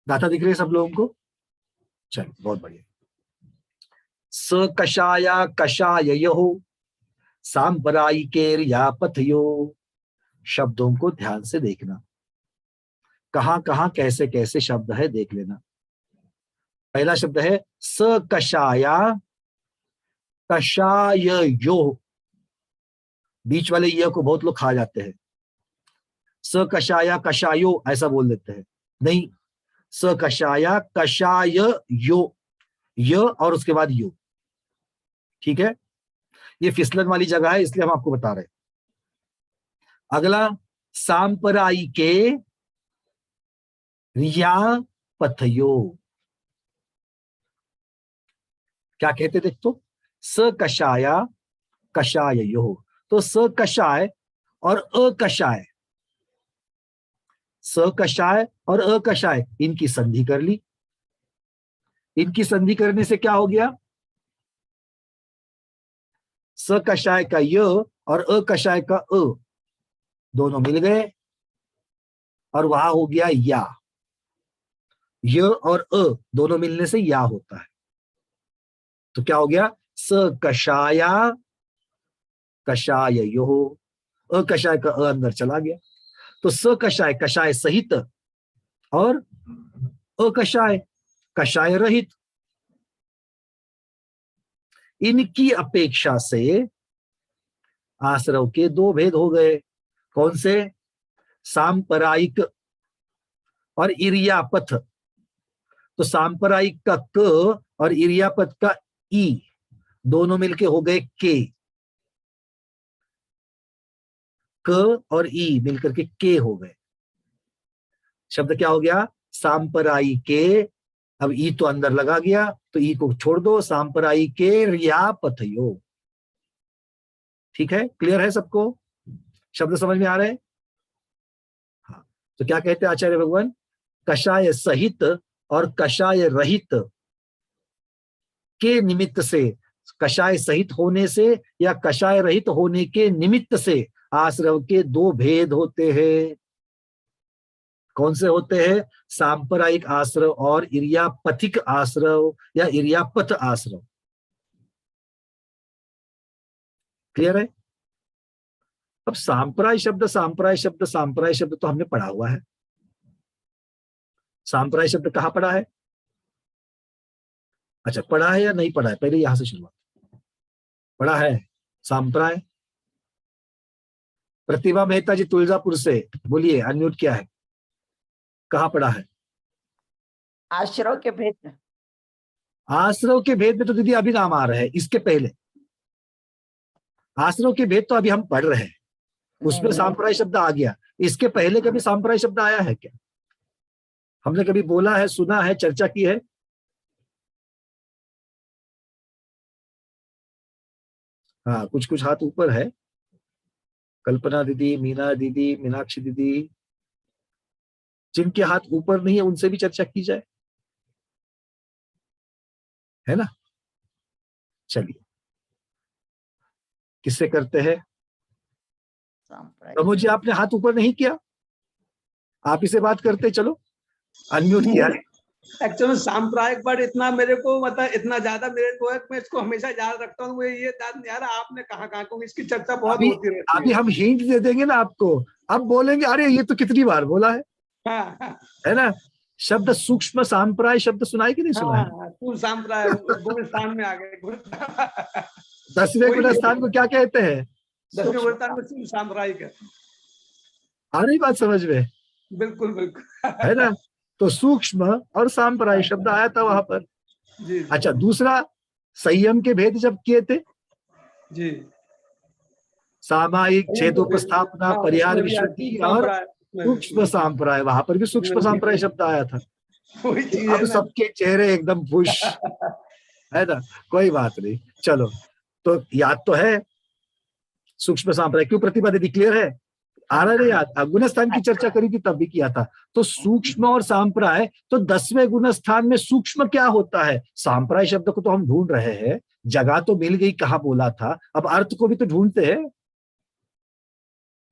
गाथा दिख रही है सब लोगों को? चलो बहुत बढ़िया। स कषाया कषाययो सांपरायिकेर्या पथयो। शब्दों को ध्यान से देखना, कहां कहां कैसे कैसे शब्द है देख लेना। पहला शब्द है स कषाया कषाययो। बीच वाले य को बहुत लोग खा जाते हैं, स कषाया कषायो ऐसा बोल देते हैं। नहीं, स कषाया कषाययो, य और उसके बाद यो। ठीक है, ये फिसलन वाली जगह है, इसलिए हम आपको बता रहे हैं। अगला सांपरायिके रिया पथयो। क्या कहते देख तो, स कषाया कषाययो। तो स कषाय और अकषाय, स कषाय और अकषाय, इनकी संधि कर ली। इनकी संधि करने से क्या हो गया? स कषाय का य और अकषाय का अ दोनों मिल गए, और वहां हो गया या। य और अ दोनों मिलने से या होता है। तो क्या हो गया? स कषाया कषाययो। अकषाय का अ अंदर चला गया। तो स कषाय कषाय सहित और अकषाय कषाय रहित। इनकी अपेक्षा से आश्रव के दो भेद हो गए। कौन से? सांपरायिक और इरियापथ। तो सांपरायिक का क और इरियापथ का ई दोनों मिलके हो गए के। क और ई मिलकर के हो गए। शब्द क्या हो गया? सांपरायिके। अब ई तो अंदर लगा गया, तो ई को छोड़ दो, सांपरायिके रियापथयो। ठीक है, क्लियर है सबको? शब्द समझ में आ रहे हैं? हाँ। तो क्या कहते हैं आचार्य भगवान? कषाय सहित और कषाय रहित के निमित्त से, कषाय सहित होने से या कषाय रहित होने के निमित्त से आश्रव के दो भेद होते हैं। कौन से होते हैं? सांप्रदायिक आश्रव और इरियापथिक आश्रव या इरियापथ आश्रव। क्लियर है? अब सांप्राय शब्द सांप्राय शब्द सांप्राय शब्द तो हमने पढ़ा हुआ है। सांप्राय शब्द कहां पढ़ा है? अच्छा, पढ़ा है या नहीं पढ़ा है? पहले यहां से शुरुआत। पढ़ा है सांप्राय? प्रतिभा मेहता जी तुलजापुर से बोलिए, अनम्यूट किया है। कहां पढ़ा है? आश्रव के भेद में। आश्रव के भेद में तो दीदी अभी नाम आ रहे हैं, इसके पहले आश्रव के भेद तो अभी हम पढ़ रहे हैं, उसमें सांप्राय शब्द आ गया। इसके पहले कभी सांप्राय शब्द आया है क्या? हमने कभी बोला है, सुना है, चर्चा की है? हाँ, कुछ कुछ हाथ ऊपर है। कल्पना दीदी, मीना दीदी, मीनाक्षी दीदी, जिनके हाथ ऊपर नहीं है उनसे भी चर्चा की जाए, है ना? चलिए, किससे करते हैं? सांप्रदायिक। प्रमोद जी आपने हाथ ऊपर नहीं किया, आप इसे बात करते, चलो अनम्यूट किया है। एक्चुअली सांप्रदायिक वर्ड इतना मेरे को मतलब इतना ज्यादा मेरे को है कि मैं इसको हमेशा याद रखता हूँ। मुझे ये याद नहीं आ रहा आपने कहाँ कहाँ, क्योंकि इसकी चर्चा बहुत अभी होती रहती अभी है। हम हिंट दे देंगे ना आपको, अब बोलेंगे अरे ये तो कितनी बार बोला है हाँ, हाँ, है ना? शब्द सूक्ष्म सांप्राय शब्द सुनाई कि नहीं सुना है? हाँ, तू सांप्रदाय गुणस्थान में आ गए। 10वें गुण स्थान को क्या कहते हैं? 10वें गुणस्थान में तू सांप्रदायिक है। आ रही बात समझ में, बिल्कुल बिल्कुल। है ना? तो सूक्ष्म और सांप्राय शब्द आया था वहां पर। जी अच्छा, दूसरा संयम के भेद जब किए थे, जी। सामायिक, छेदोपस्थापना, हाँ, परिहार, उसमें भी विशुद्धि और सांप्रदाय में भी। सूक्ष्म सांप्राय, वहां पर भी सूक्ष्म सांप्राय शब्द आया था। वही तो चीज है अब ना। सबके चेहरे एकदम खुश, है ना? कोई बात नहीं, चलो। तो याद तो है सूक्ष्म सांप्राय, क्यों प्रतिभा दीदी, क्लियर है? आ रहा नहीं याद? गुणस्थान की चर्चा करी थी तब भी किया था। तो सूक्ष्म और सांप्राय, तो 10वें गुणस्थान में सूक्ष्म क्या होता है? सांप्राय शब्द को तो हम ढूंढ रहे हैं, जगह तो मिल गई कहाँ बोला था, अब अर्थ को भी तो ढूंढते हैं।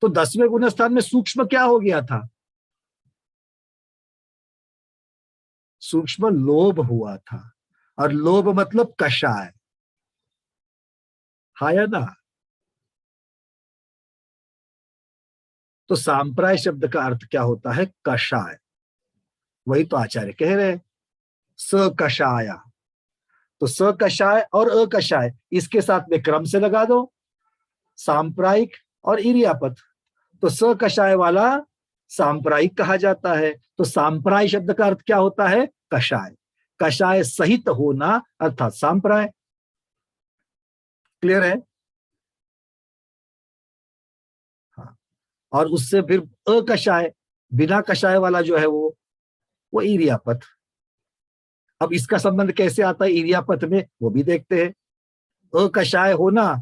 तो 10वें गुणस्थान में सूक्ष्म क्या हो गया था? सूक्ष्म लोभ हुआ था, और लोभ मतलब कषाय, हाँ या ना? तो सांप्राय शब्द का अर्थ क्या होता है? कषाय। वही तो आचार्य कह रहे हैं, सकषाया। तो सकषाय और अकषाय इसके साथ में क्रम से लगा दो, सांप्रायिक और इरियापत। तो सकषाय वाला सांप्रायिक कहा जाता है। तो सांप्राय शब्द का अर्थ क्या होता है? कषाय। कषाय सहित होना अर्थात सांप्राय। क्लियर है? हाँ। और उससे फिर अकषाय, बिना कषाय वाला जो है वो इरियापत। अब इसका संबंध कैसे आता है इरियापत में, वो भी देखते हैं। अकषाय होना,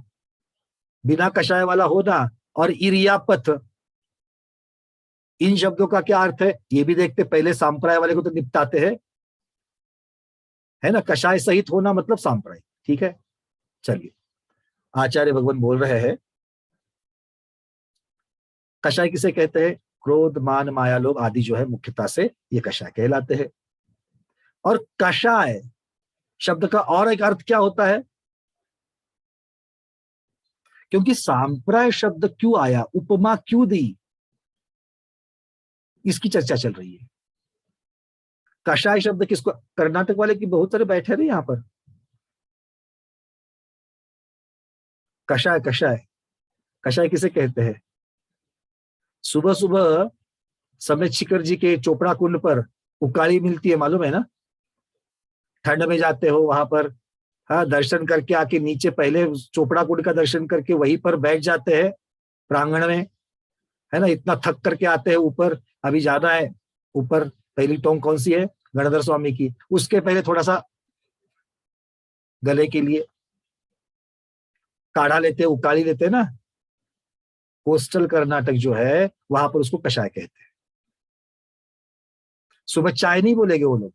बिना कषाय वाला होना, और इरियापत, इन शब्दों का क्या अर्थ है ये भी देखते। पहले सांप्राय वाले को तो निपटाते हैं, है ना? कषाय सहित होना मतलब सांप्राय, ठीक है? चलिए, आचार्य भगवान बोल रहे हैं, कषाय किसे कहते हैं? क्रोध, मान, माया, लोभ आदि जो है मुख्यता से ये कषाय कहलाते हैं। और कषाय शब्द का और एक अर्थ क्या होता है? क्योंकि सांप्राय शब्द क्यों आया, उपमा क्यों दी, इसकी चर्चा चल रही है। कषाय शब्द किसको, कर्नाटक वाले की बहुत सारे बैठे रहे यहां पर। कषाय, कषाय, कषाय किसे कहते हैं? सुबह सुबह समेत शिखर जी के चोपड़ा कुंड पर उकाड़ी मिलती है, मालूम है ना? ठंड में जाते हो वहां पर, हाँ, दर्शन करके आके नीचे पहले चोपड़ा कुंड का दर्शन करके वहीं पर बैठ जाते हैं प्रांगण में, है ना? इतना थक करके आते हैं ऊपर, अभी जाना है ऊपर। पहली टोंग कौन सी है? गणधर स्वामी की। उसके पहले थोड़ा सा गले के लिए काढ़ा लेते, उकाड़ी लेते ना। कोस्टल कर्नाटक जो है वहां पर उसको कषाय कहते हैं। सुबह चाय नहीं बोलेंगे वो लोग,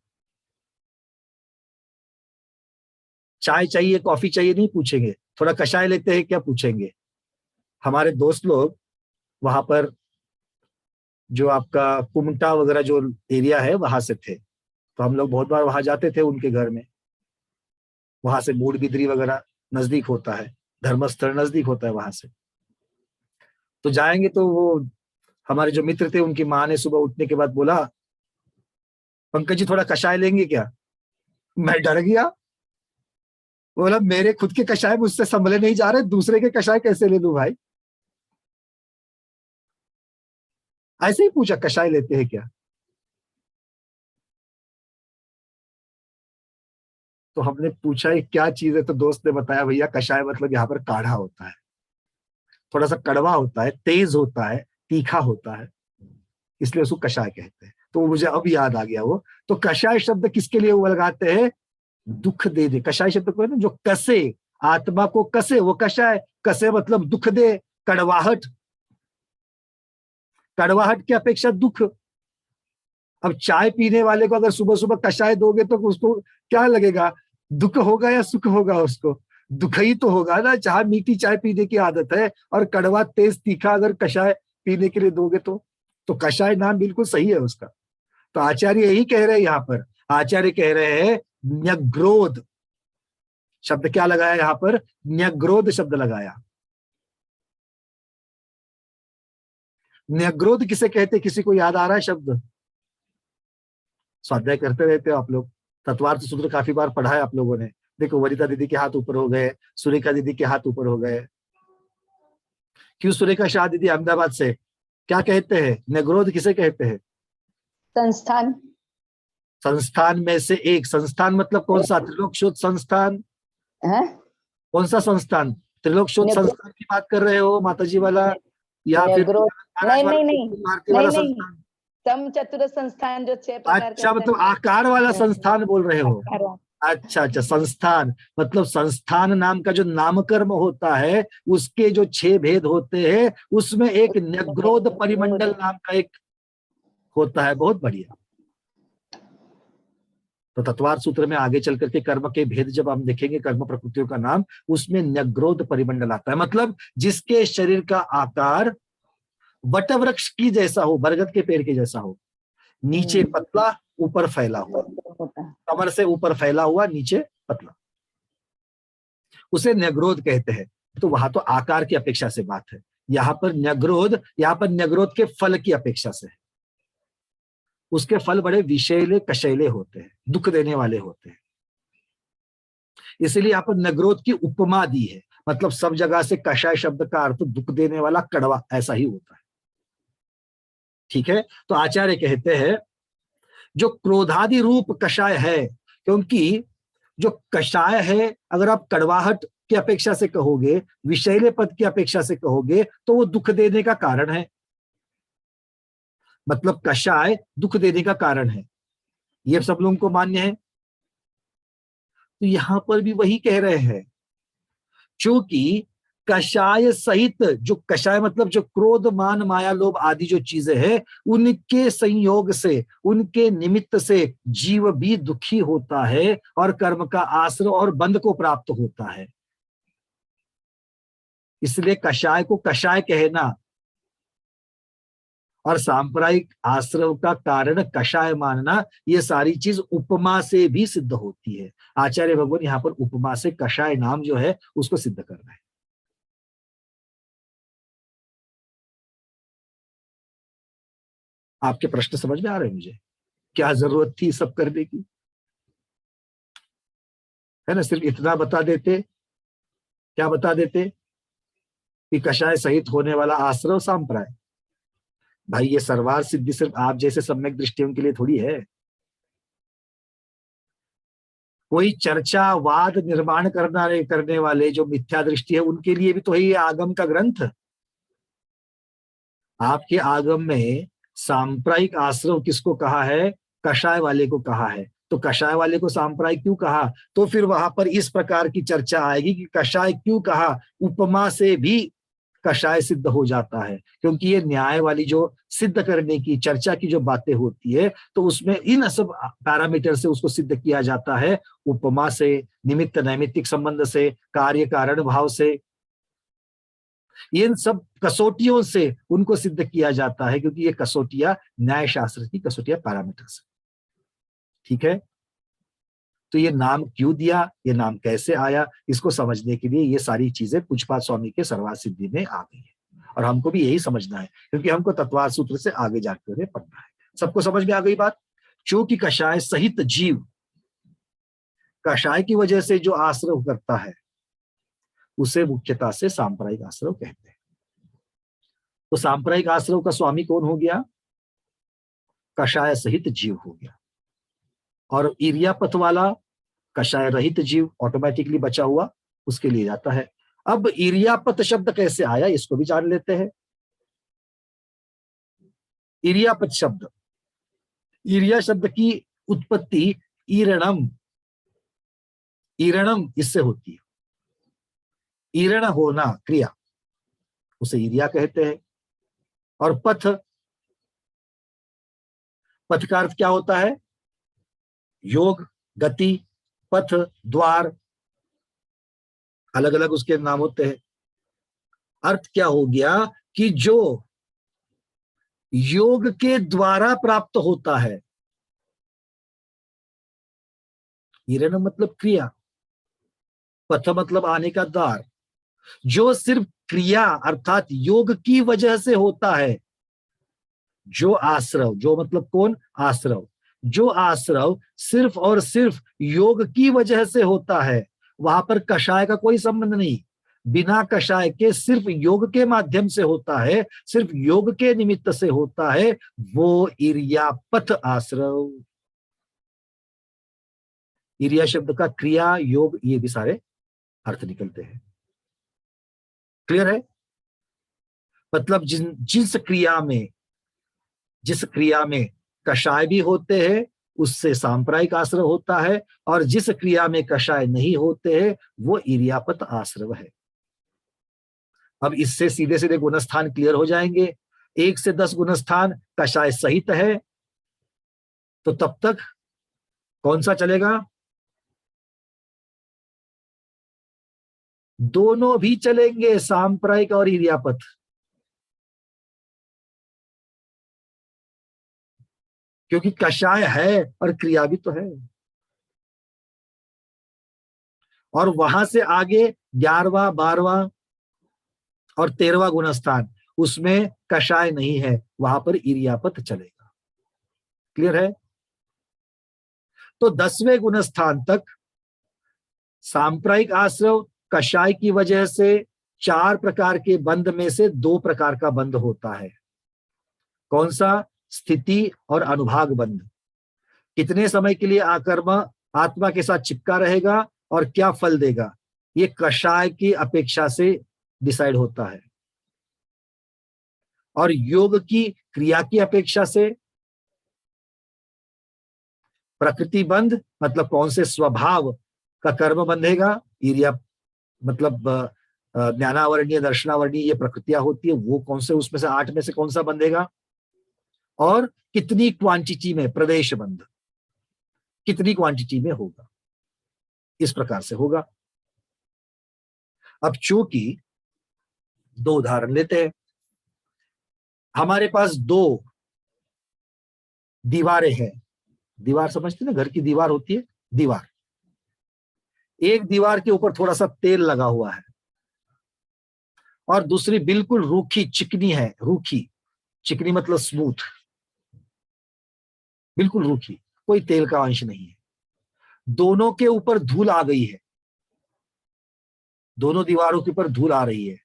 चाय चाहिए कॉफी चाहिए नहीं पूछेंगे, थोड़ा कषाय लेते हैं क्या पूछेंगे। हमारे दोस्त लोग वहां पर जो आपका कुमटा वगैरह जो एरिया है वहां से थे, तो हम लोग बहुत बार वहां जाते थे उनके घर में। वहां से मूड बिद्री वगैरह नजदीक होता है, धर्मस्थल नजदीक होता है वहां से। तो जाएंगे तो वो हमारे जो मित्र थे उनकी माँ ने सुबह उठने के बाद बोला, पंकज जी थोड़ा कषाय लेंगे क्या? मैं डर गया, बोला मेरे खुद के कषाय मुझसे संभले नहीं जा रहे, दूसरे के कषाय कैसे ले लूं भाई? ऐसे ही पूछा, कषाय लेते हैं क्या? तो हमने पूछा ये क्या चीज है, तो दोस्त ने बताया भैया कषाय मतलब यहाँ पर काढ़ा होता है, थोड़ा सा कड़वा होता है, तेज होता है, तीखा होता है, इसलिए उसको कषाय कहते हैं। तो मुझे अब याद आ गया वो। तो कषाय शब्द किसके लिए वो लगाते हैं? दुख दे दे, कषाय शब्द को है ना जो कसे, आत्मा को कसे, वो कषाय। कसे मतलब दुख दे, कड़वाहट, कड़वाहट की अपेक्षा दुख। अब चाय पीने वाले को अगर सुबह सुबह कषाय दोगे तो उसको क्या लगेगा? दुख होगा या सुख होगा उसको? दुख ही तो होगा ना। चाहे मीठी चाय पीने की आदत है और कड़वा तेज तीखा अगर कषाय पीने के लिए दोगे तो कषाय नाम बिल्कुल सही है उसका। तो आचार्य यही कह रहे हैं यहाँ पर। आचार्य कह रहे हैं न्यग्रोध शब्द क्या लगाया यहाँ पर, न्यग्रोध शब्द लगाया। न्यग्रोध किसे कहते, किसी को याद आ रहा है शब्द? स्वाध्याय करते रहते हो आप लोग, तत्वार्थ सूत्र काफी बार पढ़ा है आप लोगों ने। देखो वरिता दीदी के हाथ ऊपर हो गए, सुरेखा दीदी के हाथ ऊपर हो गए। क्यों सुरेखा शाह दीदी अहमदाबाद से, क्या कहते हैं न्यग्रोध किसे कहते हैं? संस्थान। संस्थान में से एक। संस्थान मतलब कौन सा? त्रिलोक शोध संस्थान। है कौन सा संस्थान? त्रिलोक शोध संस्थान की बात कर रहे हो माताजी वाला, या फिर न्यग्रोध। महाराज वाला, नहीं भारती वाला नहीं, संस्थान? सम चतुर संस्थान जो 6 प्रकार के अच्छा, होते मतलब हैं। आकार वाला संस्थान बोल रहे हो? आकार। अच्छा अच्छा, संस्थान मतलब संस्थान नाम का जो नामकर्म होता है उसके जो 6 भेद होते हैं उसमें एक न्यग्रोध परिमंडल नाम का एक होता है। बहुत बढ़िया। तो तत्वार्थ सूत्र में आगे चल करके कर्म के भेद जब हम देखेंगे, कर्म प्रकृतियों का नाम, उसमें न्यग्रोध परिमंडल आता है। मतलब जिसके शरीर का आकार वटवृक्ष की जैसा हो, बरगद के पेड़ के जैसा हो, नीचे पतला ऊपर फैला हुआ, कमर से ऊपर फैला हुआ नीचे पतला, उसे न्यग्रोध कहते हैं। तो वहां तो आकार की अपेक्षा से बात है। यहाँ पर न्यग्रोध के फल की अपेक्षा से है। उसके फल बड़े विषैले कशैले होते हैं, दुख देने वाले होते हैं। इसलिए यहाँ पर न्यग्रोध की उपमा दी है। मतलब सब जगह से कषाय शब्द का अर्थ दुख देने वाला, कड़वा, ऐसा ही होता है। ठीक है। तो आचार्य कहते हैं जो क्रोधादि रूप कषाय है, क्योंकि जो कषाय है अगर आप कड़वाहट की अपेक्षा से कहोगे, विषैले पद की अपेक्षा से कहोगे, तो वो दुख देने का कारण है। मतलब कषाय दुख देने का कारण है, ये सब लोगों को मान्य है। तो यहां पर भी वही कह रहे हैं, क्योंकि कषाय सहित, जो कषाय मतलब जो क्रोध मान माया लोभ आदि जो चीजें हैं, उनके संयोग से, उनके निमित्त से जीव भी दुखी होता है और कर्म का आश्रय और बंध को प्राप्त होता है। इसलिए कषाय को कषाय कहना और सांप्रदायिक आश्रय का कारण कषाय मानना, ये सारी चीज उपमा से भी सिद्ध होती है। आचार्य भगवान यहाँ पर उपमा से कषाय नाम जो है उसको सिद्ध कर रहे हैं। आपके प्रश्न समझ में आ रहे हैं मुझे? क्या जरूरत थी सब करने की, है ना? सिर्फ इतना बता देते, क्या बता देते कि कषाय सहित होने वाला आश्रय सांप्राय। भाई ये सर्वार सिद्धि सिर्फ आप जैसे सम्यक दृष्टियों के लिए थोड़ी है। कोई चर्चा वाद निर्माण करने वाले जो मिथ्या दृष्टि है उनके लिए भी तो है ये आगम का ग्रंथ। आपके आगम में सांप्रायिक आश्रय किसको कहा है? कषाय वाले को कहा है। तो कषाय वाले को सांप्रायिक क्यों कहा? तो फिर वहां पर इस प्रकार की चर्चा आएगी कि कषाय क्यों कहा, उपमा से भी कषाय सिद्ध हो जाता है। क्योंकि ये न्याय वाली जो सिद्ध करने की चर्चा की जो बातें होती है, तो उसमें इन सब पैरामीटर से उसको सिद्ध किया जाता है, उपमा से, निमित्त नैमित्तिक संबंध से, कार्य कारण भाव से, इन सब कसौटियों से उनको सिद्ध किया जाता है। क्योंकि ये कसौटियां न्याय शास्त्र की कसौटियां, पैरामीटर्स। ठीक है। तो ये नाम क्यों दिया, ये नाम कैसे आया, इसको समझने के लिए ये सारी चीजें पूज्यपाद स्वामी के सर्वार्थ सिद्धि में आ गई है। और हमको भी यही समझना है, क्योंकि हमको तत्वार्थ सूत्र से आगे जाकर पढ़ना है। सबको समझ में आ गई बात? क्योंकि कषाय सहित जीव, कषाय की वजह से जो आश्रय करता है उसे मुख्यतः से सांप्रदायिक आश्रय कहते हैं। तो सांप्रदायिक आश्रय का स्वामी कौन हो गया? कषाय सहित जीव हो गया। और इरियापथ वाला कषाय रहित जीव ऑटोमेटिकली बचा हुआ उसके लिए जाता है। अब इरियापथ शब्द कैसे आया इसको भी जान लेते हैं। इरियापथ शब्द, इरिया शब्द की उत्पत्ति ईरणम, ईरणम इससे होती है। ईरण होना क्रिया, उसे इरिया कहते हैं। और पथ, पथ का अर्थ क्या होता है? योग, गति, पथ, द्वार। अलग अलग उसके नाम होते हैं। अर्थ क्या हो गया कि जो योग के द्वारा प्राप्त होता है, हिरण्य मतलब क्रिया, पथ मतलब आने का द्वार, जो सिर्फ क्रिया अर्थात योग की वजह से होता है, जो आश्रव, जो मतलब कौन, आश्रव, जो आश्रव सिर्फ और सिर्फ योग की वजह से होता है, वहां पर कषाय का कोई संबंध नहीं, बिना कषाय के सिर्फ योग के माध्यम से होता है, सिर्फ योग के निमित्त से होता है, वो इर्यापथ आश्रव। इर्या शब्द का क्रिया, योग, ये भी सारे अर्थ निकलते हैं। क्लियर है? मतलब जिस क्रिया में कषाय भी होते हैं उससे सांप्रायिक आश्रव होता है, और जिस क्रिया में कषाय नहीं होते हैं वो इर्यापत आश्रव है। अब इससे सीधे सीधे गुणस्थान क्लियर हो जाएंगे। 1 से 10 गुणस्थान कषाय सहित है, तो तब तक कौन सा चलेगा? दोनों भी चलेंगे, सांप्रायिक और इर्यापत। क्योंकि कषाय है और क्रिया भी तो है। और वहां से आगे 11वां, 12वां और 13वां गुणस्थान, उसमें कषाय नहीं है, वहां पर इर्यापत चलेगा। क्लियर है? तो 10वें गुणस्थान तक सांप्रायिक आश्रव कषाय की वजह से 4 प्रकार के बंध में से 2 प्रकार का बंध होता है। कौन सा? स्थिति और अनुभाग बंध। कितने समय के लिए आकर्म आत्मा के साथ चिपका रहेगा और क्या फल देगा, ये कषाय की अपेक्षा से डिसाइड होता है, और योग की क्रिया की अपेक्षा से। प्रकृति बंध मतलब कौन से स्वभाव का कर्म बंधेगा, इर्या मतलब ज्ञानावरणीय, दर्शनावरणीय, ये प्रकृतियां होती है, वो कौन से उसमें से 8 में से कौन सा बंधेगा, और कितनी क्वांटिटी में, प्रदेश बंध कितनी क्वांटिटी में होगा, इस प्रकार से होगा। अब चूंकि 2 उदाहरण लेते हैं। हमारे पास 2 दीवारें हैं। दीवार समझते ना, घर की दीवार होती है, दीवार। एक दीवार के ऊपर थोड़ा सा तेल लगा हुआ है और दूसरी बिल्कुल रूखी चिकनी है। रूखी, चिकनी मतलब स्मूथ, बिल्कुल रूखी, कोई तेल का अंश नहीं है। दोनों के ऊपर धूल आ गई है, दोनों दीवारों के ऊपर धूल आ रही है,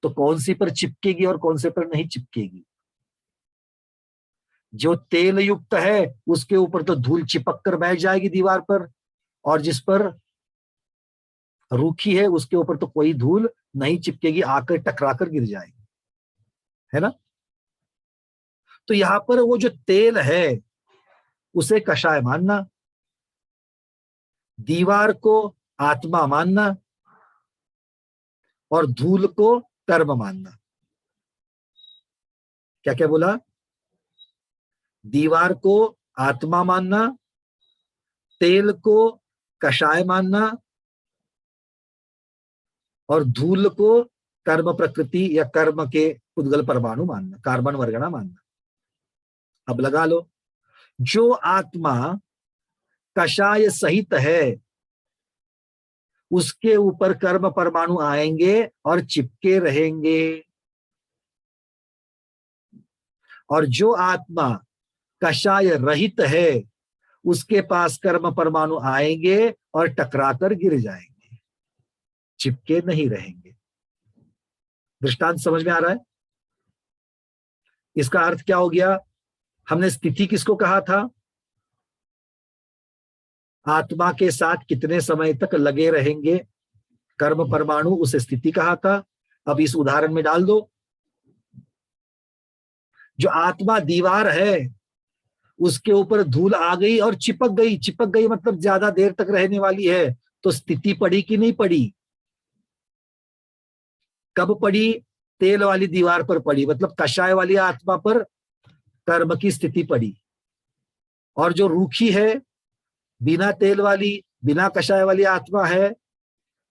तो कौन सी पर चिपकेगी और कौन से पर नहीं चिपकेगी? जो तेल युक्त है उसके ऊपर तो धूल चिपक कर बैठ जाएगी दीवार पर, और जिस पर रूखी है उसके ऊपर तो कोई धूल नहीं चिपकेगी, आकर टकराकर गिर जाएगी, है ना? तो यहां पर वो जो तेल है उसे कषाय मानना, दीवार को आत्मा मानना, और धूल को कर्म मानना। क्या क्या बोला? दीवार को आत्मा मानना, तेल को कषाय मानना, और धूल को कर्म प्रकृति या कर्म के उद्गल परमाणु मानना, कार्बन वर्गणा मानना। अब लगा लो, जो आत्मा कषाय सहित है उसके ऊपर कर्म परमाणु आएंगे और चिपके रहेंगे, और जो आत्मा कषाय रहित है उसके पास कर्म परमाणु आएंगे और टकराकर गिर जाएंगे, चिपके नहीं रहेंगे। दृष्टांत समझ में आ रहा है? इसका अर्थ क्या हो गया? हमने स्थिति किसको कहा था? आत्मा के साथ कितने समय तक लगे रहेंगे कर्म परमाणु, उसे स्थिति कहा था। अब इस उदाहरण में डाल दो, जो आत्मा दीवार है उसके ऊपर धूल आ गई और चिपक गई। चिपक गई मतलब ज्यादा देर तक रहने वाली है, तो स्थिति पड़ी कि नहीं पड़ी? कब पड़ी? तेल वाली दीवार पर पड़ी, मतलब कषाय वाली आत्मा पर कर्म की स्थिति पड़ी। और जो रूखी है, बिना तेल वाली, बिना कषाय वाली आत्मा है,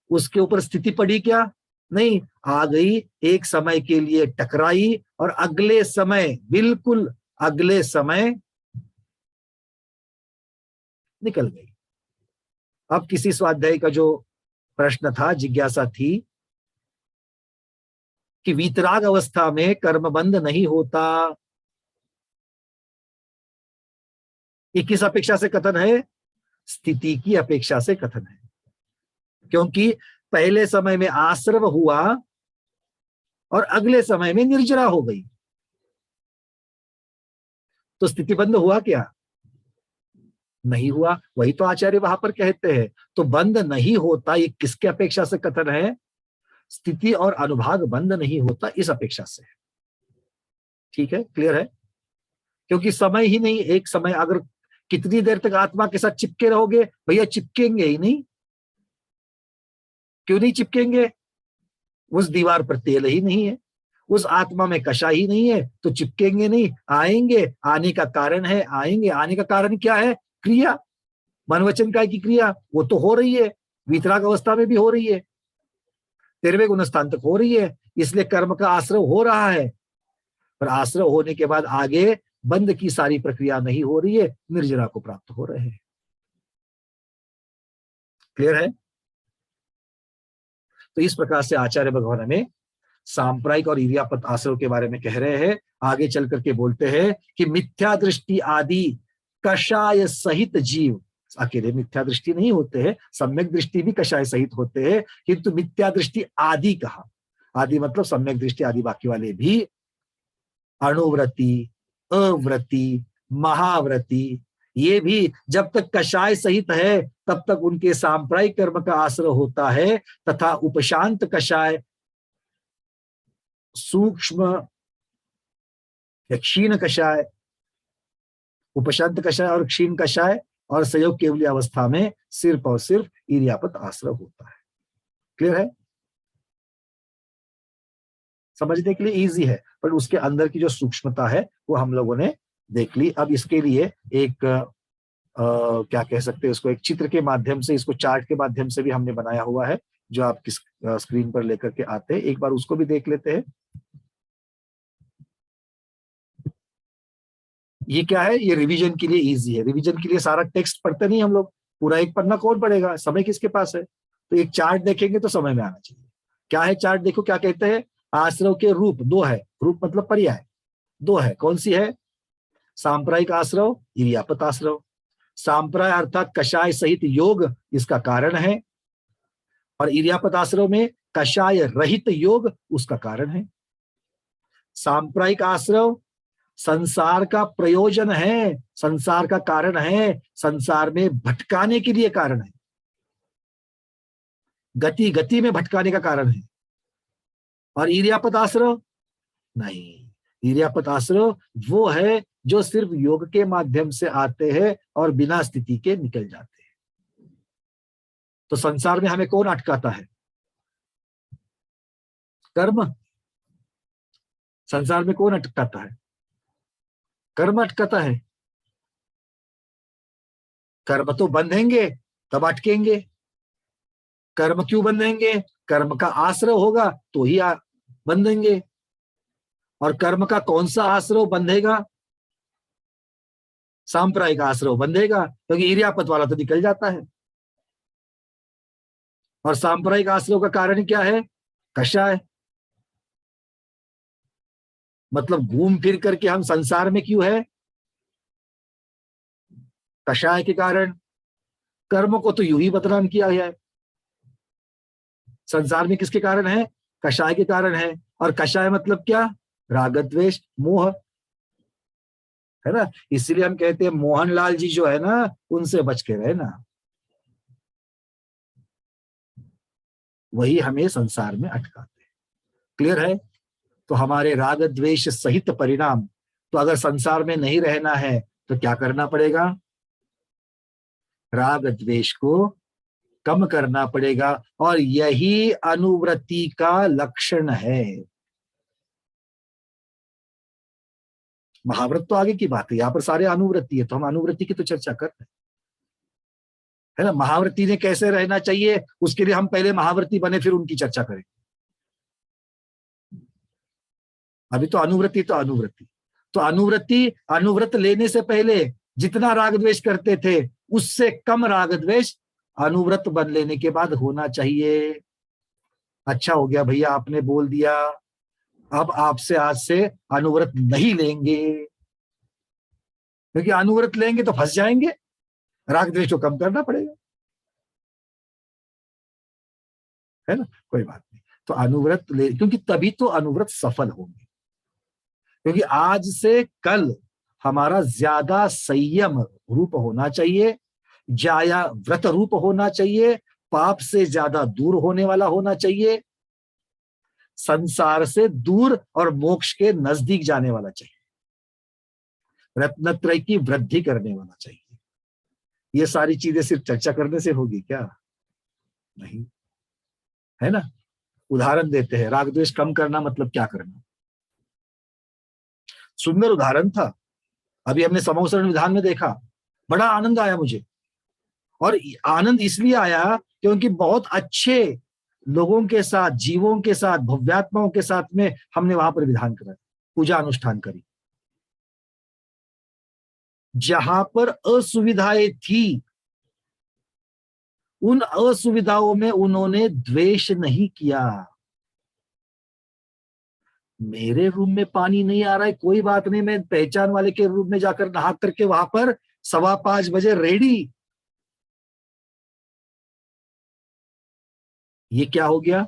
उसके ऊपर स्थिति पड़ी क्या? नहीं, आ गई, एक समय के लिए टकराई और अगले समय, बिल्कुल अगले समय निकल गई। अब किसी स्वाध्याय का जो प्रश्न था, जिज्ञासा थी कि वीतराग अवस्था में कर्म बंध नहीं होता, ये किस अपेक्षा से कथन है? स्थिति की अपेक्षा से कथन है। क्योंकि पहले समय में आश्रव हुआ और अगले समय में निर्जरा हो गई, तो स्थिति बंद हुआ क्या? नहीं हुआ। वही तो आचार्य वहां पर कहते हैं। तो बंद नहीं होता, ये किसके अपेक्षा से कथन है? स्थिति और अनुभाग बंद नहीं होता, इस अपेक्षा से। ठीक है, क्लियर है? क्योंकि समय ही नहीं, एक समय, अगर कितनी देर तक आत्मा के साथ चिपके रहोगे? भैया चिपकेंगे ही नहीं। क्यों नहीं चिपकेंगे? उस दीवार पर तेल ही नहीं है, उस आत्मा में कशा ही नहीं है, तो चिपकेंगे नहीं। आएंगे, आने का कारण है, आएंगे, आने का कारण क्या है? क्रिया, मन वचन काय की क्रिया, वो तो हो रही है, वितराग अवस्था में भी हो रही है, 13वें गुणस्थान तक हो रही है, इसलिए कर्म का आश्रय हो रहा है। पर आश्रय होने के बाद आगे बंद की सारी प्रक्रिया नहीं हो रही है, निर्जरा को प्राप्त हो रहे हैं। क्लियर है? तो इस प्रकार से आचार्य भगवान हमें सांप्रायिक और इरियापत आश्रय के बारे में कह रहे हैं। आगे चल करके बोलते हैं कि मिथ्या दृष्टि आदि कषाय सहित जीव, अकेले मिथ्या दृष्टि नहीं होते हैं, सम्यक दृष्टि भी कषाय सहित होते हैं, किंतु मिथ्या दृष्टि आदि कहा, आदि मतलब सम्यक दृष्टि आदि बाकी वाले भी, अणुव्रति, अव्रति, महाव्रति, ये भी जब तक कषाय सहित है तब तक उनके सांप्रायिक कर्म का आश्रय होता है, तथा उपशांत कषाय, सूक्ष्म क्षीण कषाय, उपशांत कषाय और क्षीण कषाय और संयोग केवली अवस्था में सिर्फ और सिर्फ इरियापत आश्रय होता है। क्लियर है? समझने के लिए इजी है, पर उसके अंदर की जो सूक्ष्मता है वो हम लोगों ने देख ली। अब इसके लिए एक क्या कह सकते हैं उसको, एक चित्र के माध्यम से, इसको चार्ट के माध्यम से भी हमने बनाया हुआ है, जो आप किस स्क्रीन पर लेकर के आते हैं, एक बार उसको भी देख लेते हैं। ये क्या है? ये रिवीजन के लिए इजी है। रिवीजन के लिए सारा टेक्स्ट पढ़ते नहीं हम लोग, पूरा एक पन्ना कौन पढ़ेगा, समय किसके पास है? तो एक चार्ट देखेंगे तो समय में आना चाहिए। क्या है चार्ट? देखो क्या कहते हैं, आश्रव के रूप दो है, रूप मतलब पर्याय दो है। कौन सी है? सांप्रायिक आश्रव, इरियापत आश्रव। सांप्राय अर्थात कषाय सहित योग, इसका कारण है, और इरियापत आश्रव में कषाय रहित योग, उसका कारण है। सांप्रायिक आश्रव संसार का प्रयोजन है, संसार का कारण है, संसार में भटकाने के लिए कारण है, गति गति में भटकाने का कारण है। और इरियापत आश्रव नहीं, इरियापत आश्रव वो है जो सिर्फ योग के माध्यम से आते हैं और बिना स्थिति के निकल जाते हैं। तो संसार में हमें कौन अटकाता है? कर्म। संसार में कौन अटकाता है? कर्म अटकाता है। कर्म तो बंधेंगे तब अटकेंगे। कर्म क्यों बंधेंगे? कर्म का आश्रय होगा तो ही बंधेंगे। और कर्म का कौन सा आश्रय बंधेगा? सांप्रायिक आश्रय बंधेगा, क्योंकि इरियापत वाला तो निकल जाता है। और सांप्रायिक आश्रय का कारण क्या है? कषाय। मतलब घूम फिर करके हम संसार में क्यों है? कषाय के कारण। कर्म को तो यूं ही बदनाम किया है, संसार में किसके कारण है? कषाय के कारण है। और कषाय मतलब क्या? राग द्वेष मोह, है ना। इसीलिए हम कहते हैं मोहनलाल जी जो है ना, उनसे बच के रहे ना, वही हमें संसार में अटकाते हैं। क्लियर है? तो हमारे राग द्वेष सहित परिणाम, तो अगर संसार में नहीं रहना है तो क्या करना पड़ेगा? राग द्वेष को कम करना पड़ेगा, और यही अनुवृत्ति का लक्षण है। महाव्रत तो आगे की बात है, यहां पर सारे अनुवृत्ति है, तो हम अनुवृत्ति की तो चर्चा कर रहे हैं, है ना। महाव्रती ने कैसे रहना चाहिए, उसके लिए हम पहले महाव्रती बने फिर उनकी चर्चा करें। अभी तो अनुव्रति तो अनुव्रत लेने से पहले जितना राग द्वेष करते थे उससे कम राग द्वेष अनुव्रत बन लेने के बाद होना चाहिए। अच्छा हो गया भैया आपने बोल दिया, अब आपसे आज से अनुव्रत नहीं लेंगे, क्योंकि अनुव्रत लेंगे तो फंस जाएंगे, राग द्वेष को कम करना पड़ेगा, है ना। कोई बात नहीं, तो अनुव्रत ले, क्योंकि तभी तो अनुव्रत सफल होंगे। क्योंकि आज से कल हमारा ज्यादा संयम रूप होना चाहिए, जाया व्रत रूप होना चाहिए, पाप से ज्यादा दूर होने वाला होना चाहिए, संसार से दूर और मोक्ष के नजदीक जाने वाला चाहिए, रत्नत्रय की वृद्धि करने वाला चाहिए। ये सारी चीजें सिर्फ चर्चा करने से होगी क्या? नहीं, है ना। उदाहरण देते हैं, राग द्वेष कम करना मतलब क्या करना। सुंदर उदाहरण था, अभी हमने समोसरण विधान में देखा, बड़ा आनंद आया मुझे। और आनंद इसलिए आया क्योंकि बहुत अच्छे लोगों के साथ, जीवों के साथ, भव्यात्माओं के साथ में हमने वहां पर विधान करा, पूजा अनुष्ठान करी। जहां पर असुविधाएं थी उन असुविधाओं में उन्होंने द्वेष नहीं किया। मेरे रूम में पानी नहीं आ रहा है, कोई बात नहीं, मैं पहचान वाले के रूम में जाकर नहा करके वहां पर 5:15 बजे रेडी। ये क्या हो गया?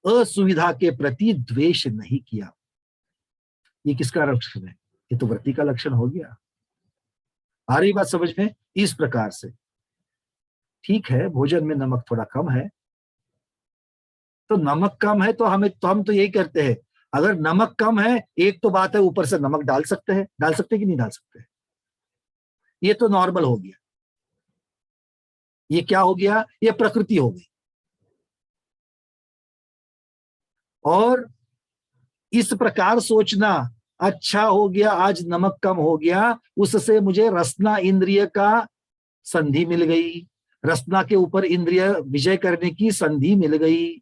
असुविधा के प्रति द्वेष नहीं किया। ये किसका लक्षण है? ये तो व्रती का लक्षण हो गया। आ रही बात समझ में? इस प्रकार से ठीक है, भोजन में नमक थोड़ा कम है, तो नमक कम है तो हम तो यही करते हैं, अगर नमक कम है एक तो बात है, ऊपर से नमक डाल सकते हैं कि नहीं डाल सकते? ये तो नॉर्मल हो गया। ये क्या हो गया? ये प्रकृति हो गई। और इस प्रकार सोचना, अच्छा हो गया आज नमक कम हो गया, उससे मुझे रसना इंद्रिय का संधि मिल गई, रसना के ऊपर इंद्रिय विजय करने की संधि मिल गई,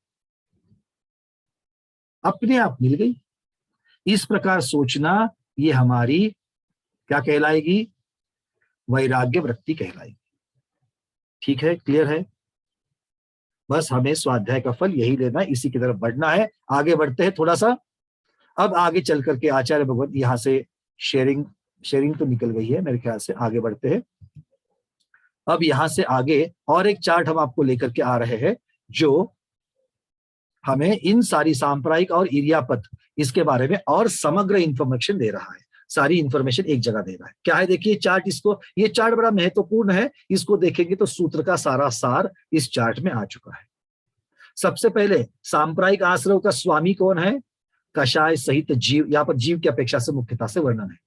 अपने आप मिल गई। इस प्रकार सोचना ये हमारी क्या कहलाएगी? वैराग्य वृत्ति कहलाएगी। ठीक है, क्लियर है? बस हमें स्वाध्याय का फल यही लेना है, इसी की तरफ बढ़ना है। आगे बढ़ते हैं थोड़ा सा। अब आगे चल करके आचार्य भगवत, यहां से शेयरिंग तो निकल गई है मेरे ख्याल से, आगे बढ़ते हैं। अब यहां से आगे और एक चार्ट हम आपको लेकर के आ रहे हैं जो हमें इन सारी सांप्रायिक और इरियापत इसके बारे में और समग्र इंफॉर्मेशन दे रहा है, सारी इंफॉर्मेशन एक जगह दे रहा है। क्या है देखिए चार्ट, ये चार्ट बड़ा महत्वपूर्ण है, इसको देखेंगे तो सूत्र का सारा सार इस चार्ट में आ चुका है। सबसे पहले सांप्रायिक आश्रव का स्वामी कौन है? कषाय सहित जीव, यहाँ पर जीव की अपेक्षा से मुख्यता से वर्णन है।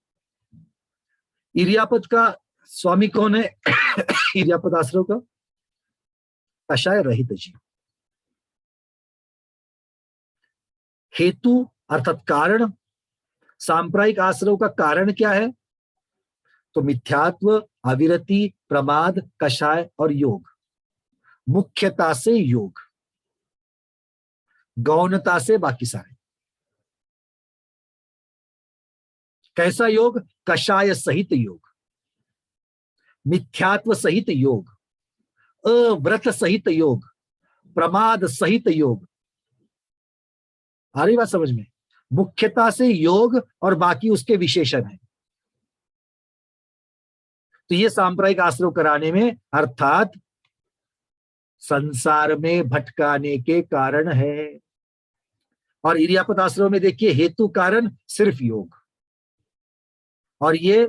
इरियापत का स्वामी कौन है? इरियापत आश्रव का कषाय रहित जीव। हेतु अर्थात कारण, सांप्रायिक आश्रव का कारण क्या है? तो मिथ्यात्व, अविरति, प्रमाद, कषाय और योग। मुख्यता से योग, गौणता से बाकी सारे। कैसा योग? कषाय सहित योग, मिथ्यात्व सहित योग, अव्रत सहित योग, प्रमाद सहित योग। आ रही बात समझ में? मुख्यता से योग और बाकी उसके विशेषण है। तो ये सांप्रायिक आश्रव कराने में अर्थात संसार में भटकाने के कारण है। और इरियापत आश्रव में देखिए हेतु कारण सिर्फ योग, और ये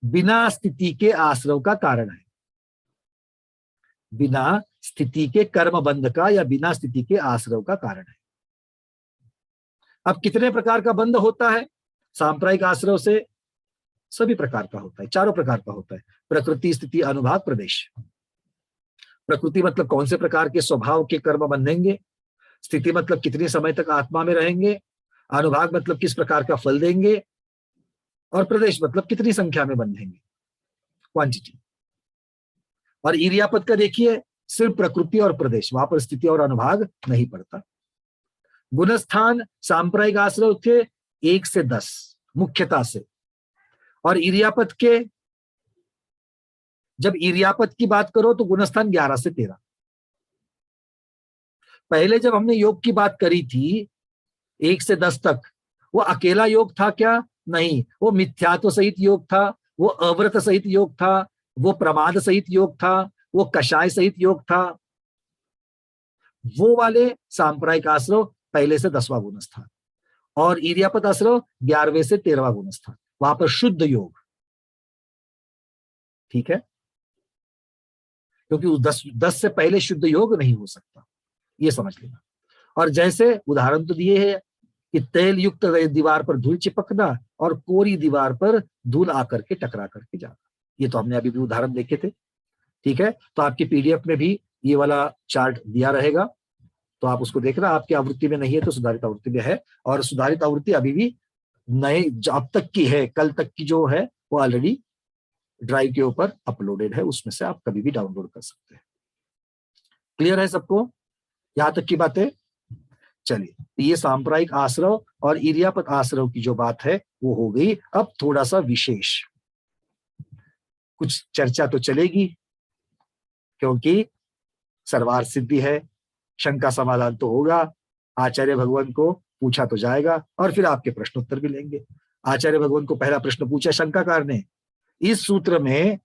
बिना स्थिति के आश्रव का कारण है, बिना स्थिति के कर्म बंध का या बिना स्थिति के आश्रव का कारण है। अब कितने प्रकार का बंध होता है सांप्रायिक आश्रव से? सभी प्रकार का होता है, चारों प्रकार का होता है। प्रकृति, स्थिति, अनुभाग, प्रदेश। प्रकृति मतलब कौन से प्रकार के स्वभाव के कर्म बंधेंगे, स्थिति मतलब कितने समय तक आत्मा में रहेंगे, अनुभाग मतलब किस प्रकार का फल देंगे, और प्रदेश मतलब कितनी संख्या में बंधेंगे, क्वांटिटी। और इरियापद का देखिए सिर्फ प्रकृति और प्रदेश, वहां पर स्थिति और अनुभाग नहीं पड़ता। गुणस्थान सांप्रायिक आश्रय थे 1 से 10 मुख्यता से, और इरियापद के जब इरियापद की बात करो तो गुणस्थान 11 से 13। पहले जब हमने योग की बात करी थी 1 से 10 तक, वो अकेला योग था क्या? नहीं, वो मिथ्यात्व सहित योग था, वो अव्रत सहित योग था, वो प्रमाद सहित योग था, वो कषाय सहित योग था। वो वाले सांप्रायिक आश्रव पहले से 10वां गुणस्थान, और इरियापद आश्रव 11वें से 13वां गुणस्थान, वहां पर शुद्ध योग। ठीक है, क्योंकि उस 10 से पहले शुद्ध योग नहीं हो सकता, ये समझ लेना। और जैसे उदाहरण तो दिए है कि तेल युक्त दीवार पर धूल चिपकना और कोरी दीवार पर धूल आकर के टकरा करके जाना, ये तो हमने अभी भी उदाहरण देखे थे। ठीक है, तो आपकी पीडीएफ में भी ये वाला चार्ट दिया रहेगा, तो आप उसको देखना। आपकी आवृत्ति में नहीं है तो सुधारित आवृत्ति में है, और सुधारित आवृत्ति अभी भी नए अब तक की है, कल तक की जो है वो ऑलरेडी ड्राइव के ऊपर अपलोडेड है, उसमें से आप कभी भी डाउनलोड कर सकते हैं। क्लियर है सबको यहां तक की बातें? चलिए, ये सांप्रायिक आश्रव और इरियापद आश्रव की जो बात है वो हो गई। अब थोड़ा सा विशेष कुछ चर्चा तो चलेगी, क्योंकि सर्वार्थ सिद्धि है, शंका समाधान तो होगा, आचार्य भगवान को पूछा तो जाएगा, और फिर आपके प्रश्नोत्तर भी लेंगे। आचार्य भगवान को पहला प्रश्न पूछा शंकाकार ने, इस सूत्र में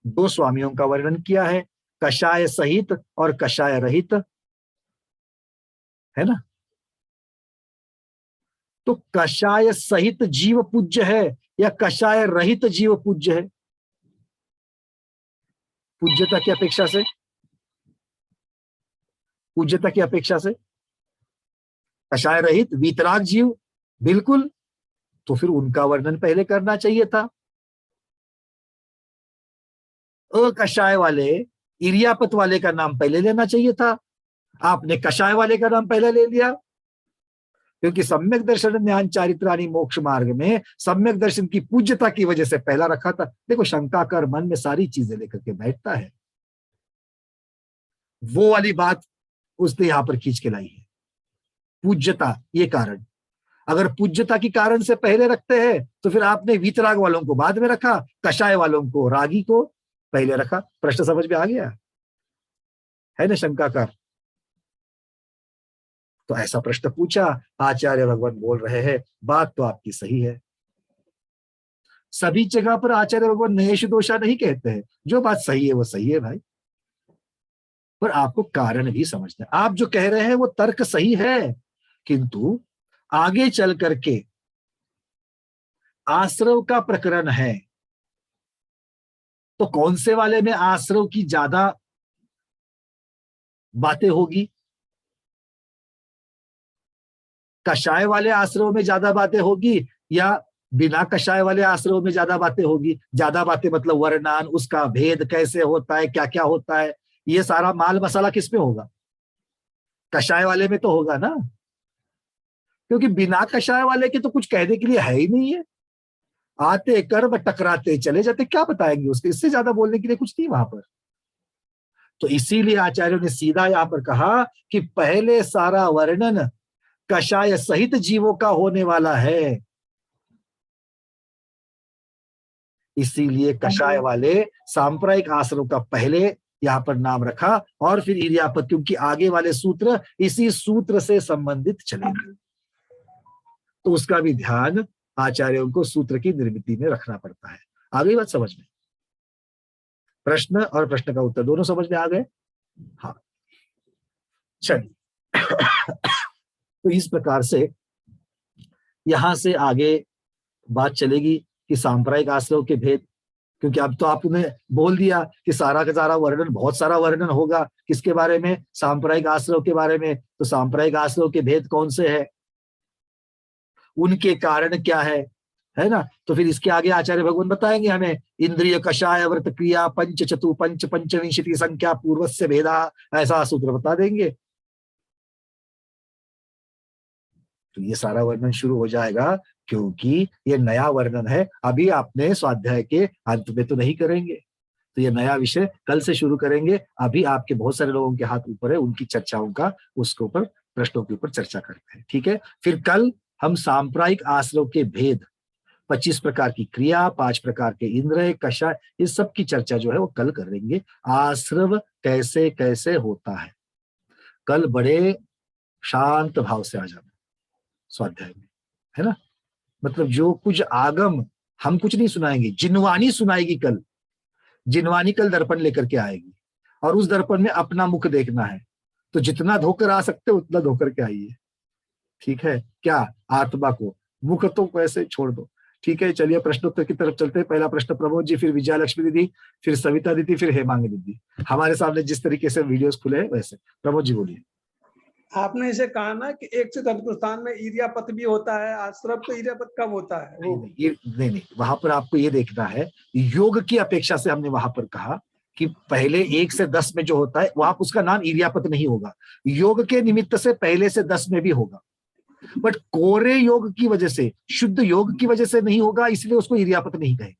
2 स्वामियों का वर्णन किया है, कषाय सहित और कषाय रहित, है ना? तो कषाय सहित जीव पूज्य है या कषाय रहित जीव पूज्य है? पूज्यता की अपेक्षा से, पूज्यता की अपेक्षा से कषाय रहित वीतराग जीव, बिल्कुल, तो फिर उनका वर्णन पहले करना चाहिए था। अकषाय वाले इरियापत वाले का नाम पहले लेना चाहिए था, आपने कषाय वाले का नाम पहले ले लिया, क्योंकि सम्यक दर्शन ज्ञान चारित्राणी मोक्ष मार्ग में सम्यक दर्शन की पूज्यता की वजह से पहला रखा था। देखो, शंकाकार मन में सारी चीजें लेकर के बैठता है, वो वाली बात उसने यहां पर खींच के लाई है। पूज्यता ये कारण, अगर पूज्यता की कारण से पहले रखते हैं तो फिर आपने वीतराग वालों को बाद में रखा, कषाय वालों को, रागी को पहले रखा। प्रश्न समझ में आ गया है ना शंकाकार? तो ऐसा प्रश्न पूछा, आचार्य भगवान बोल रहे हैं बात तो आपकी सही है। सभी जगह पर आचार्य भगवान नयेश दोषा नहीं कहते हैं, जो बात सही है वो सही है भाई, पर आपको कारण भी समझना है। आप जो कह रहे हैं वो तर्क सही है, किंतु आगे चल करके आश्रव का प्रकरण है, तो कौन से वाले में आश्रव की ज्यादा बातें होगी? कषाय वाले आश्रव में ज्यादा बातें होगी या बिना कषाय वाले आश्रव में ज्यादा बातें होगी? ज्यादा बातें मतलब वर्णन, उसका भेद कैसे होता है, क्या क्या होता है, ये सारा माल मसाला किस में होगा? कषाय वाले में तो होगा ना, क्योंकि बिना कषाय वाले के तो कुछ कहने के लिए है ही नहीं है। आते कर्म टकराते चले जाते, क्या बताएंगे उसके? इससे ज्यादा बोलने के लिए कुछ नहीं वहां पर। तो इसीलिए आचार्यों ने सीधा यहां पर कहा कि पहले सारा वर्णन कषाय सहित जीवों का होने वाला है, इसीलिए कषाय वाले सांप्रायिक आश्रम का पहले यहां पर नाम रखा, और फिर इरियापद, क्योंकि आगे वाले सूत्र इसी सूत्र से संबंधित चलेंगे, तो उसका भी ध्यान आचार्यों को सूत्र की निर्मिति में रखना पड़ता है। आ गई बात समझ में? प्रश्न और प्रश्न का उत्तर दोनों समझ में आ गए? हाँ, चलिए। तो इस प्रकार से यहां से आगे बात चलेगी कि सांप्रायिक आश्रव के भेद, क्योंकि अब तो आपने बोल दिया कि सारा का सारा वर्णन, बहुत सारा वर्णन होगा किसके बारे में? सांप्रायिक आश्रव के बारे में। तो सांप्रायिक आश्रव के भेद कौन से है, उनके कारण क्या है ना? तो फिर इसके आगे आचार्य भगवान बताएंगे हमें इंद्रिय कषाय व्रत क्रिया पंच चतु पंच पंचविंशति संख्या पूर्वस्य भेदा, ऐसा सूत्र बता देंगे। तो ये सारा वर्णन शुरू हो जाएगा, क्योंकि ये नया वर्णन है, अभी आपने स्वाध्याय के अंत में तो नहीं करेंगे। तो ये नया विषय कल से शुरू करेंगे। अभी आपके बहुत सारे लोगों के हाथ ऊपर है, उनकी चर्चाओं का उसके ऊपर प्रश्नों के ऊपर चर्चा करते हैं। ठीक है, फिर कल हम सांप्रायिक आश्रव के भेद, 25 प्रकार की क्रिया, 5 प्रकार के इंद्रिय, कषाय, इस सब की चर्चा जो है वो कल करेंगे। आश्रव कैसे कैसे होता है, कल बड़े शांत भाव से आ जाना स्वाध्याय में, है ना। मतलब जो कुछ आगम, हम कुछ नहीं सुनाएंगे, जिनवानी सुनाएगी कल। जिनवानी कल दर्पण लेकर के आएगी और उस दर्पण में अपना मुख देखना है। तो जितना धोकर आ सकते उतना धोकर के आइए। ठीक है, क्या आत्मा को, मुख तो वैसे छोड़ दो। ठीक है, चलिए प्रश्नोत्तर की तरफ चलते हैं। पहला प्रश्न प्रमोद जी, फिर विजया लक्ष्मी दीदी, फिर सविता दीदी, फिर हेमांगी दीदी। हमारे सामने जिस तरीके से वीडियोस खुले हैं वैसे। प्रमोद जी बोलिए। आपने इसे कहा ना कि एक से स्थान में ईर्यापत भी होता है, आश्रव तो ईर्यापत कब होता है? वो नहीं, वहां पर आपको ये देखना है, योग की अपेक्षा से हमने वहां पर कहा कि पहले 1 से 10 में जो होता है वहां उसका नाम ईर्यापत नहीं होगा। योग के निमित्त से पहले से 10 में भी होगा, बट कोरे योग की वजह से, शुद्ध योग की वजह से नहीं होगा, इसलिए उसको ईर्यापत नहीं कहेंगे।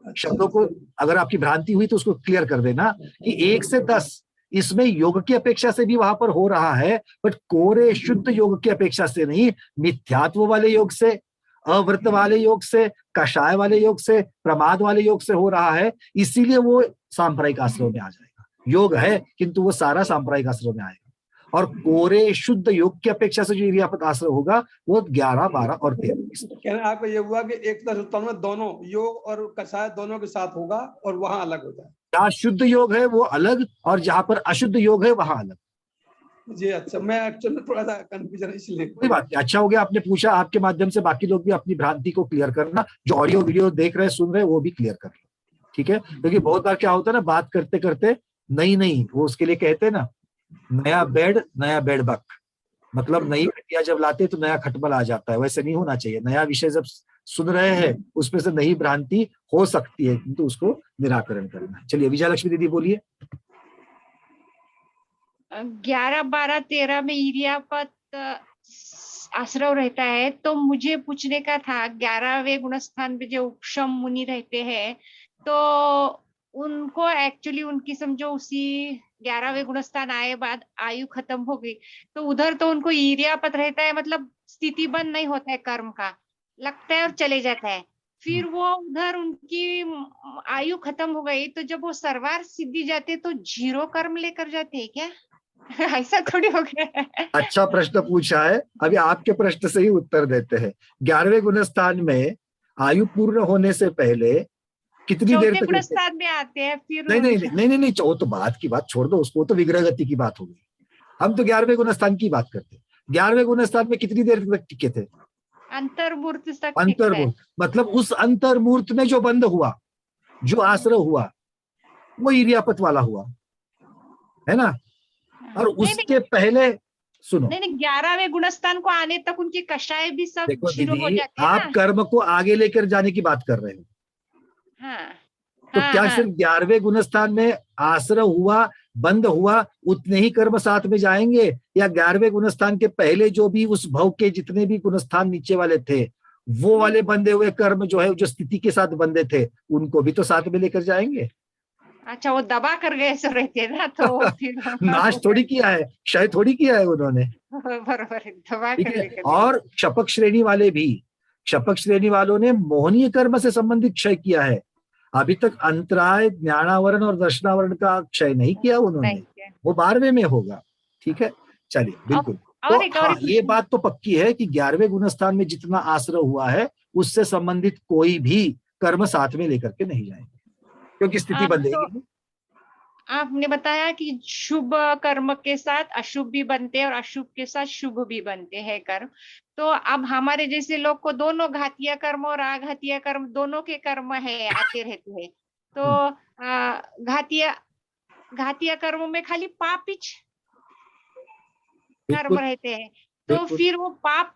शब्दों को अगर आपकी भ्रांति हुई तो उसको क्लियर कर देना कि 1 से 10 इसमें योग की अपेक्षा से भी वहां पर हो रहा है, बट कोरे शुद्ध योग की अपेक्षा से नहीं, मिथ्यात्व वाले योग से, अव्रत वाले योग से, कषाय वाले योग से, प्रमाद वाले योग से हो रहा है। इसीलिए वो सांप्रायिक आश्रम में आ जाएगा। योग है किंतु वो सारा सांप्रायिक आश्रम में आएगा। और कोरे शुद्ध योग की अपेक्षा से जो ईर्यापत आश्रय होगा वो 11, 12 और 13। कहना आपको ये हुआ कि एक में दोनों योग और कषाय दोनों के साथ होगा और वहां अलग होता है। जहाँ शुद्ध योग है वो अलग और जहां पर अशुद्ध योग है वहां अलग। जी अच्छा, मैं एक्चुअली थोड़ा सा कंफ्यूजन इसलिए। कोई बात नहीं, अच्छा हो गया आपने पूछा। आपके माध्यम से बाकी लोग भी अपनी भ्रांति को क्लियर करना, जो ऑडियो वीडियो देख रहे हैं सुन रहे हैं वो भी क्लियर कर लो। ठीक है, क्योंकि बहुत बार क्या होता है ना, बात करते करते नहीं वो उसके लिए कहते हैं ना, नया बेड बक, मतलब नई खटिया जब लाते तो नया खटमल आ जाता है। वैसे नहीं होना चाहिए। नया विषय जब सुन रहे हैं उसमें से नई भ्रांति हो सकती है, किंतु उसको निराकरण करना है। चलिए विजया लक्ष्मी दीदी बोलिए। 11, 12, 13 में ईर्यापत आश्रव रहता है, तो मुझे पूछने का था 11वें गुणस्थान पे जो उपशम मुनि रहते हैं तो उनको एक्चुअली उनकी समझो उसी 11वें गुणस्थान आए बाद आयु खत्म हो गई, तो उधर तो उनको ईर्यापत रहता है, मतलब स्थिति बंद नहीं होता है, कर्म का लगता है और चले जाता है। फिर वो उधर उनकी आयु खत्म हो गई, तो जब वो सर्वार सिद्धि जाते तो 0 कर्म लेकर जाते हैं क्या? ऐसा थोड़ी हो गया। अच्छा प्रश्न पूछा है, अभी आपके प्रश्न से ही उत्तर देते हैं। 11वें गुणस्थान में आयु पूर्ण होने से पहले कितनी देर तक गुणस्थान में आते हैं फिर? नहीं, वो तो बात की बात छोड़ दो, उसको तो विग्रह गति की बात होगी। हम तो 11वें गुणस्थान की बात करते हैं। 11वें गुणस्थान में कितनी देर तक टिके थे? अंतर्मूर्त तक। अंतर्मूर्त मतलब उस अंतर्मूर्त में जो बंद हुआ, जो आश्रय हुआ, वो ईर्यापत वाला हुआ, है ना। और उसके पहले सुनो, नहीं 11वें गुणस्थान को आने तक उनके कषाय भी सब देखो 0 हो दीदी, जाते हैं आप ना? कर्म को आगे लेकर जाने की बात कर रहे हो। हाँ, तो हाँ, क्या हाँ। सिर्फ 11वें गुणस्थान में आश्रय हुआ, बंद हुआ, उतने ही कर्म साथ में जाएंगे, या 11वें गुणस्थान के पहले जो भी उस भव के जितने भी गुणस्थान नीचे वाले थे वो वाले बंधे हुए कर्म जो है, जो स्थिति के साथ बंधे थे, उनको भी तो साथ में लेकर जाएंगे। अच्छा, वो दबा कर गए सो रहते हैं ना, तो फिर नाश थोड़ी किया है, क्षय थोड़ी किया है उन्होंने। बराबर दबा ठीक कर है, लेकर। और क्षपक श्रेणी वाले भी, क्षपक श्रेणी वालों ने मोहनीय कर्म से संबंधित क्षय किया है। अभी तक अंतराय, ज्ञानावरण और दर्शनावरण का क्षय नहीं किया उन्होंने, वो 12वें में होगा। ठीक है, चलिए बिल्कुल। तो हाँ, ये बात तो पक्की है कि 11वें गुणस्थान में जितना आश्रय हुआ है उससे संबंधित कोई भी कर्म साथ में लेकर के नहीं जाएंगे, क्योंकि स्थिति बदलेगी। तो आपने बताया कि शुभ कर्म के साथ अशुभ भी बनते हैं और अशुभ के साथ शुभ भी बनते हैं कर्म। तो अब हमारे जैसे लोग को दोनों घातीय कर्म और आघातीय कर्म दोनों के कर्म है आते रहते हैं, तो घातीय कर्मों में खाली पाप कर्म रहते हैं, तो फिर वो पाप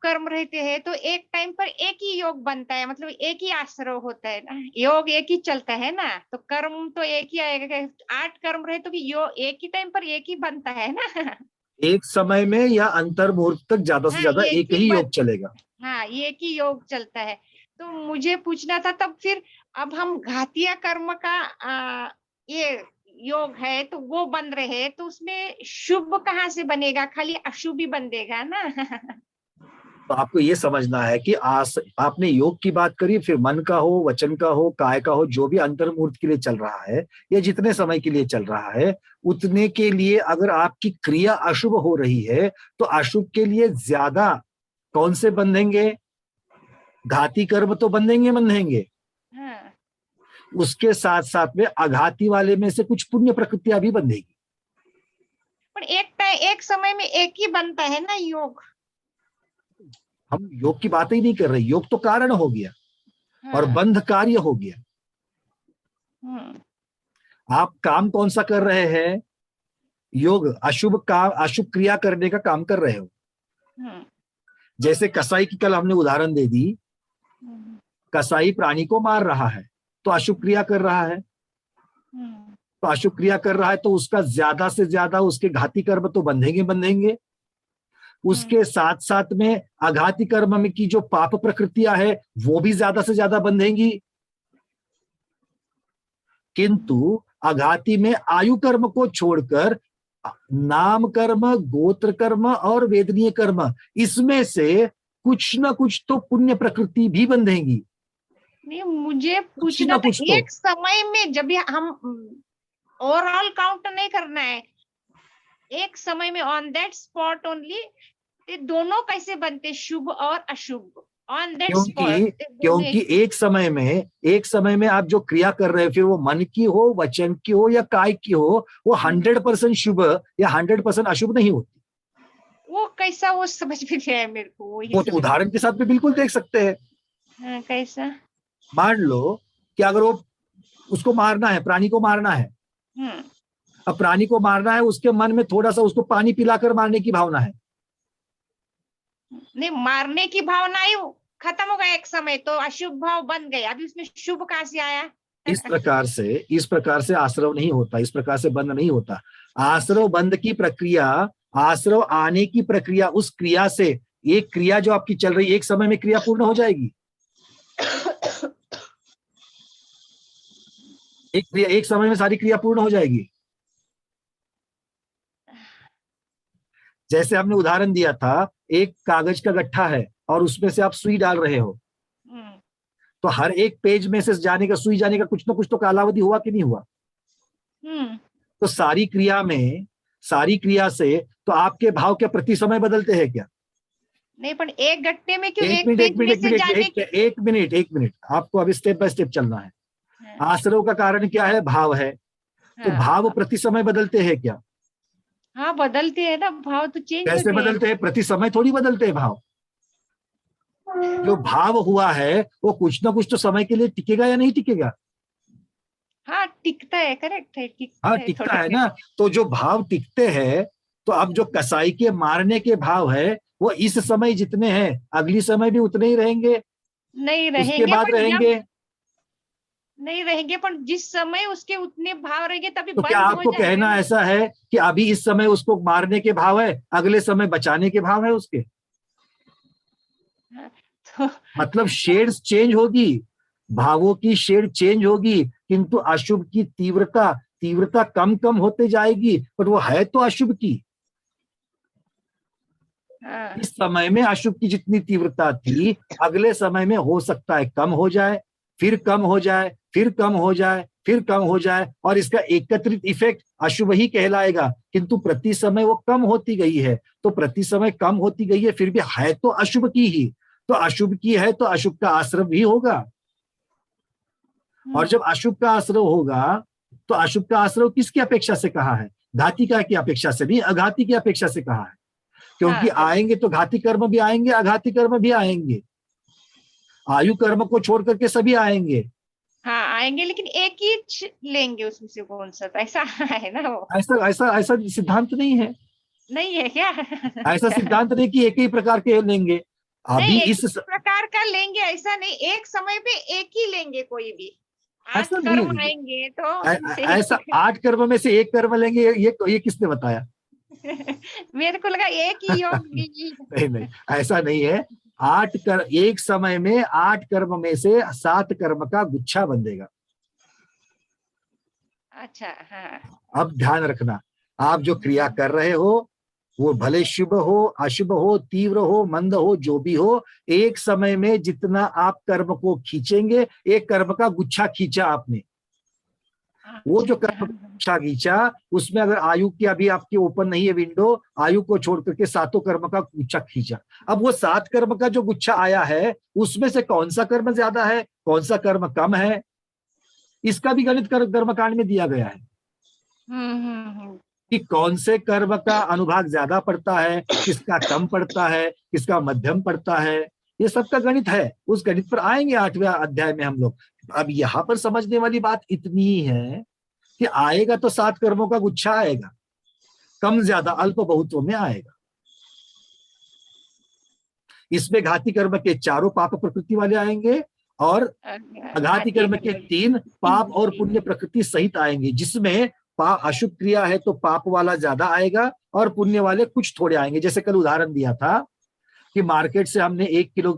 कर्म रहते हैं, तो एक टाइम पर एक ही योग बनता है, मतलब एक ही आश्रय होता है ना, योग एक ही चलता है ना, तो कर्म तो एक ही आएगा। 8 कर्म रहे तो योग एक ही टाइम पर एक ही बनता है ना। एक समय में या अंतर मुहूर्त तक ज्यादा से ज्यादा एक ही योग चलेगा। हाँ, एक ही योग चलता है। तो मुझे पूछना था तब फिर, अब हम घातीय कर्म का ये योग है तो वो बन रहे, तो उसमें शुभ कहाँ से बनेगा, खाली अशुभ ही बनेगा ना। तो आपको ये समझना है कि आपने योग की बात करी, फिर मन का हो, वचन का हो, काय का हो, जो भी अंतर्मूर्त के लिए चल रहा है, या जितने समय के लिए चल रहा है, उतने के लिए अगर आपकी क्रिया अशुभ हो रही है तो अशुभ के लिए ज्यादा कौन से बंधेंगे? घाती कर्म तो बंधेंगे। हाँ। उसके साथ साथ में अघाती वाले में से कुछ पुण्य प्रकृतियां भी बंधेगी। पर एक समय में एक ही बनता है ना योग। हम योग की बात ही नहीं कर रहे, योग तो कारण हो गया। हाँ। और बंध कार्य हो गया। आप काम कौन सा कर रहे हैं? योग अशुभ काम, अशुभ क्रिया करने का काम कर रहे हो। जैसे कसाई की कल हमने उदाहरण दे दी, कसाई प्राणी को मार रहा है तो अशुभ क्रिया कर रहा है। तो अशुभ क्रिया कर रहा है तो उसका ज्यादा से ज्यादा उसके घाती कर्म तो बंधेंगे। उसके साथ साथ में अघाती कर्म में की जो पाप प्रकृतियां है वो भी ज्यादा से ज्यादा बंधेंगी। किंतु अघाती में आयु कर्म को छोड़कर नाम कर्म, गोत्र कर्म और वेदनीय कर्म, इसमें से कुछ ना कुछ तो पुण्य प्रकृति भी बंधेंगी। नहीं, मुझे पूछना था, एक समय में जब हम ओवरऑल काउंट नहीं करना है, एक समय में ऑन दैट स्पॉट ओनली, दोनों कैसे बनते, शुभ और अशुभ ऑन दैट स्पॉट? क्योंकि एक समय में आप जो क्रिया कर रहे हैं, फिर वो मन की हो, वचन की हो या काय की हो, वो 100% शुभ या 100% अशुभ नहीं होती। वो कैसा, वो समझ में नहीं आया मेरे को। वो तो उदाहरण के साथ में बिल्कुल देख सकते हैं। हाँ, कैसा? मान लो कि अगर वो उसको मारना है, प्राणी को मारना है, अब प्राणी को मारना है, उसके मन में थोड़ा सा उसको पानी पिलाकर मारने की भावना है। नहीं, मारने की भावना ही खत्म हो गया एक समय, तो अशुभ भाव बन गया, अभी उसमें शुभ कहाँ से आया? इस प्रकार से आश्रव नहीं होता, इस प्रकार से बंध नहीं होता। आश्रव बंध की प्रक्रिया, आश्रव आने की प्रक्रिया, उस क्रिया से, एक क्रिया जो आपकी चल रही है, एक समय में क्रिया पूर्ण हो जाएगी। एक समय में सारी क्रिया पूर्ण हो जाएगी। जैसे हमने उदाहरण दिया था, एक कागज का गट्ठा है और उसमें से आप सुई डाल रहे हो, तो हर एक पेज में से जाने का, सुई जाने का कुछ ना कुछ तो कालावधि हुआ कि नहीं हुआ? तो सारी क्रिया से तो आपके भाव क्या प्रति समय बदलते हैं क्या? नहीं, पर एक गट्टे में क्यों, एक मिनट, आपको अभी स्टेप बाय स्टेप चलना है। आश्रव का कारण क्या है? भाव है। तो भाव प्रति समय बदलते हैं क्या? हाँ, बदलते हैं ना, भाव तो चेंज कैसे बदलते हैं? प्रति समय थोड़ी बदलते हैं भाव। जो भाव हुआ है वो कुछ ना कुछ तो समय के लिए टिकेगा या नहीं टिकेगा? हाँ, टिकता है, करेक्ट है, टिकता है ना। तो जो भाव टिकते हैं, तो अब जो कसाई के मारने के भाव है वो इस समय जितने हैं, अगली समय भी उतने ही रहेंगे, नहीं रहेंगे, उसके बाद रहेंगे नहीं रहेंगे, पर जिस समय उसके उतने भाव रहेंगे तभी तो क्या आपको कहना ऐसा है कि अभी इस समय उसको मारने के भाव है, अगले समय बचाने के भाव है उसके? तो मतलब शेड्स चेंज होगी, भावों की शेड चेंज होगी, किंतु अशुभ की तीव्रता कम कम होते जाएगी, पर वो है तो अशुभ की। इस समय में अशुभ की जितनी तीव्रता थी, अगले समय में हो सकता है कम हो जाए, फिर कम हो जाए, फिर कम हो जाए, फिर कम हो जाए, और इसका एकत्रित इफेक्ट अशुभ ही कहलाएगा। किंतु प्रति समय वो कम होती गई है, तो प्रति समय कम होती गई है, फिर भी है तो अशुभ की ही। तो अशुभ की है तो अशुभ का आश्रव भी होगा, और जब अशुभ का आश्रव होगा तो अशुभ का आश्रव किसकी अपेक्षा से कहा है? घाती का की अपेक्षा से नहीं, अघाती की अपेक्षा से कहा है। क्योंकि आएंगे तो घाती कर्म भी आएंगे, अघाती कर्म भी आएंगे, आयु कर्म को छोड़ करके सभी आएंगे। हाँ, आएंगे, लेकिन एक ही लेंगे उसमें से कौन सा, तो ऐसा है ना वो। ऐसा सिद्धांत नहीं है। नहीं है क्या? ऐसा सिद्धांत नहीं कि एक ही प्रकार के लेंगे। अभी इस प्रकार का लेंगे ऐसा नहीं, एक समय पे एक ही लेंगे, कोई भी 8 कर्म आएंगे तो ऐसा 8 कर्म में से एक कर्म लेंगे, ये किसने बताया? मेरे को लगा एक ही योग। नहीं, ऐसा नहीं है। एक समय में 8 कर्म में से 7 कर्म का गुच्छा बंधेगा। अच्छा, हाँ। अब ध्यान रखना, आप जो क्रिया कर रहे हो वो भले शुभ हो, अशुभ हो, तीव्र हो, मंद हो, जो भी हो, एक समय में जितना आप कर्म को खींचेंगे, एक कर्म का गुच्छा खींचा आपने, वो जो कर्म गुच्छा खींचा उसमें अगर आयु की अभी आपकी ओपन नहीं है विंडो, आयु को छोड़ करके 7 कर्म का गुच्छा खींचा। अब वो 7 कर्म का जो गुच्छा आया है उसमें से कौन सा कर्म ज्यादा है, कौन सा कर्म कम है, इसका भी गणित कर्मकांड में दिया गया है कि कौन से कर्म का अनुभाग ज्यादा पड़ता है, किसका कम पड़ता है, किसका मध्यम पड़ता है, ये सबका गणित है। उस गणित पर आएंगे 8वें अध्याय में हम लोग। अब यहाँ पर समझने वाली बात इतनी ही है कि आएगा तो 7 कर्मों का गुच्छा आएगा, कम ज्यादा अल्प बहुतों में आएगा। इसमें घाती कर्म के 4 पाप प्रकृति वाले आएंगे और अघाती कर्म के 3 पाप और पुण्य प्रकृति सहित आएंगे, जिसमें अशुभ क्रिया है तो पाप वाला ज्यादा आएगा और पुण्य वाले कुछ थोड़े आएंगे। जैसे कल उदाहरण दिया था कि मार्केट से हमने 1 किलो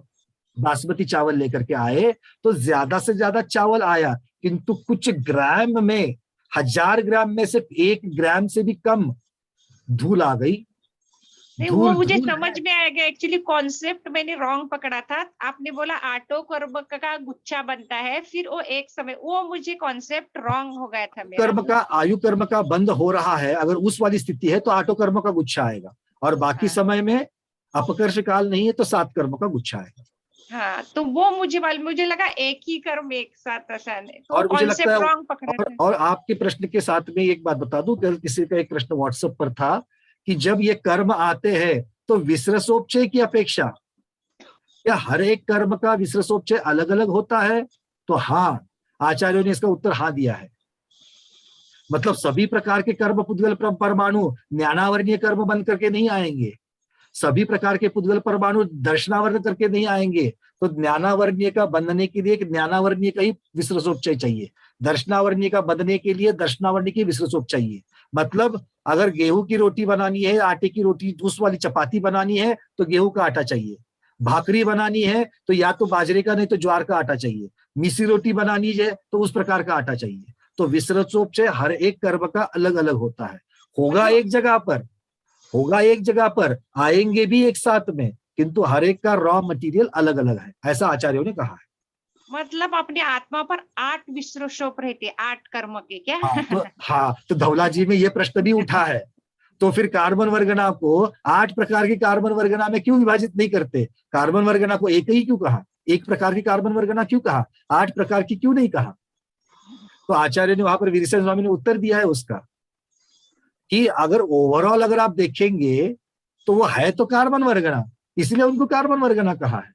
बासमती चावल लेकर के आए तो ज्यादा से ज्यादा चावल आया, किंतु कुछ ग्राम में, 1000 ग्राम में से 1 ग्राम से भी कम धूल आ गई। वो मुझे समझ में आएगा, एक्चुअली कॉन्सेप्ट मैंने रॉन्ग पकड़ा था। आपने बोला 8 कर्म का गुच्छा बनता है, फिर वो एक समय, वो मुझे कॉन्सेप्ट रॉन्ग हो गया था मेरा। कर्म का, आयु कर्म का बंद हो रहा है, अगर उस वाली स्थिति है तो 8 कर्म का गुच्छा आएगा, और बाकी समय में अपकर्ष काल नहीं है तो 7 कर्म का गुच्छा आएगा। हाँ, तो वो मुझे लगा एक ही कर्म एक साथ ऐसा नहीं, तो और मुझे लगता है रॉन्ग पकड़ा था। और आपके प्रश्न के साथ में एक बात बता दूं, कल किसी का एक प्रश्न व्हाट्सएप पर था कि जब ये कर्म आते हैं तो विसर्जोपचय की अपेक्षा क्या हर एक कर्म का विसर्जोपचय अलग अलग होता है? तो हाँ, आचार्यों ने इसका उत्तर हाँ दिया है। मतलब सभी प्रकार के कर्म पुद्गल परमाणु ज्ञानावर्णीय कर्म बन करके नहीं आएंगे, सभी प्रकार के पुद्गल परमाणु दर्शनावर्ण करके नहीं आएंगे। तो ज्ञानावर्णीय का बंधने के लिए ज्ञानावर्णीय का ही विसर्जोपचय चाहिए, दर्शनावर्णीय का बंधने के लिए दर्शनावर्णीय की विसर्जोपचय चाहिए। मतलब अगर गेहूं की रोटी बनानी है, आटे की रोटी, उस वाली चपाती बनानी है तो गेहूं का आटा चाहिए, भाकरी बनानी है तो या तो बाजरे का नहीं तो ज्वार का आटा चाहिए, मिसी रोटी बनानी है तो उस प्रकार का आटा चाहिए। तो विसर्जोपचय हर एक कर्म का अलग अलग होता है। होगा एक जगह पर, आएंगे भी एक साथ में, किंतु हर एक का रॉ मटेरियल अलग अलग है, ऐसा आचार्यों ने कहा है। मतलब अपनी आत्मा पर 8 विसर्जोप रहते, 8 कर्म के क्या? तो धौला जी में ये प्रश्न भी उठा है, तो फिर कार्बन वर्गना को 8 प्रकार की कार्बन वर्गना में क्यों विभाजित नहीं करते? कार्बन वर्गना को एक ही क्यों कहा? एक प्रकार की कार्बन वर्गना क्यों कहा? 8 प्रकार की क्यों नहीं कहा? तो आचार्य ने वहां पर वीरसेन स्वामी ने उत्तर दिया है उसका कि अगर ओवरऑल अगर आप देखेंगे तो वो है तो कार्बन वर्गना, इसलिए उनको कार्बन वर्गना कहा है।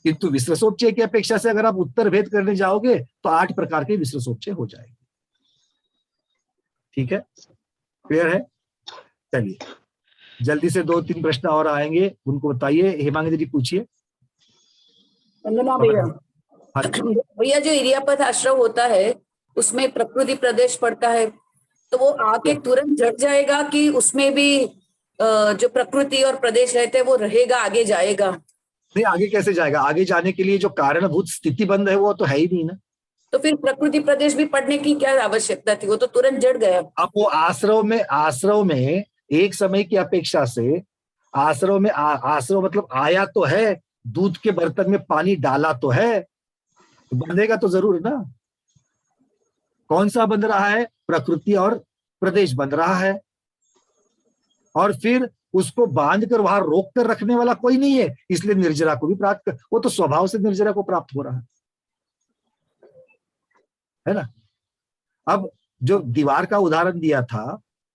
किंतु विसर्जोपचय की अपेक्षा से अगर आप उत्तर भेद करने जाओगे तो 8 प्रकार के विसर्जोपचय हो जाएंगे। ठीक है, क्लियर है? चलिए जल्दी से 2-3 प्रश्न और आएंगे, उनको बताइए। हेमांगी जी पूछिए। वंदना भैया, भैया जो इरियापथ आश्रम होता है उसमें प्रकृति प्रदेश पड़ता है, तो वो आके तुरंत जड़ जाएगा कि उसमें भी जो प्रकृति और प्रदेश रहते हैं वो रहेगा, आगे जाएगा? नहीं, आगे कैसे जाएगा? आगे जाने के लिए जो कारणभूत स्थिति बंद है वो तो है ही नहीं ना। तो फिर प्रकृति प्रदेश भी पढ़ने की क्या आवश्यकता थी? वो तो तुरंत जड़ गया। अब वो आश्रव में एक समय की अपेक्षा से आश्रव में आश्रव मतलब आया तो है, दूध के बर्तन में पानी डाला तो है, तो बंधेगा तो जरूर ना। कौन सा बंध रहा है? प्रकृति और प्रदेश बंध रहा है, और फिर उसको बांध कर वहां रोक कर रखने वाला कोई नहीं है, इसलिए निर्जरा को भी प्राप्त कर, वो तो स्वभाव से निर्जरा को प्राप्त हो रहा है ना। अब जो दीवार का उदाहरण दिया था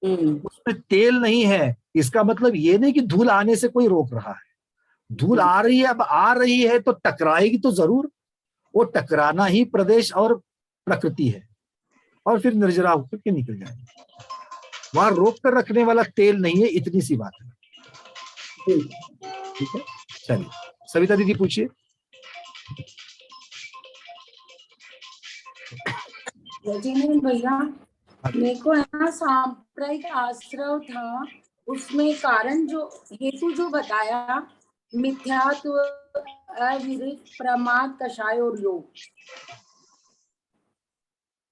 उसमें तेल नहीं है, इसका मतलब ये नहीं कि धूल आने से कोई रोक रहा है। धूल आ रही है, अब आ रही है तो टकराएगी तो जरूर, वो टकराना ही प्रदेश और प्रकृति है, और फिर निर्जरा होकर के निकल जाएगी। वहां रोक कर रखने वाला तेल नहीं है, इतनी सी बात है। ठीक है, चलिए सविता दीदी पूछिए। भैया मेरे को है ना सांप्रदायिक आश्रय था, उसमें कारण जो हेतु जो बताया मिथ्यात्व, अविरत, प्रमाद, कषाय और योग,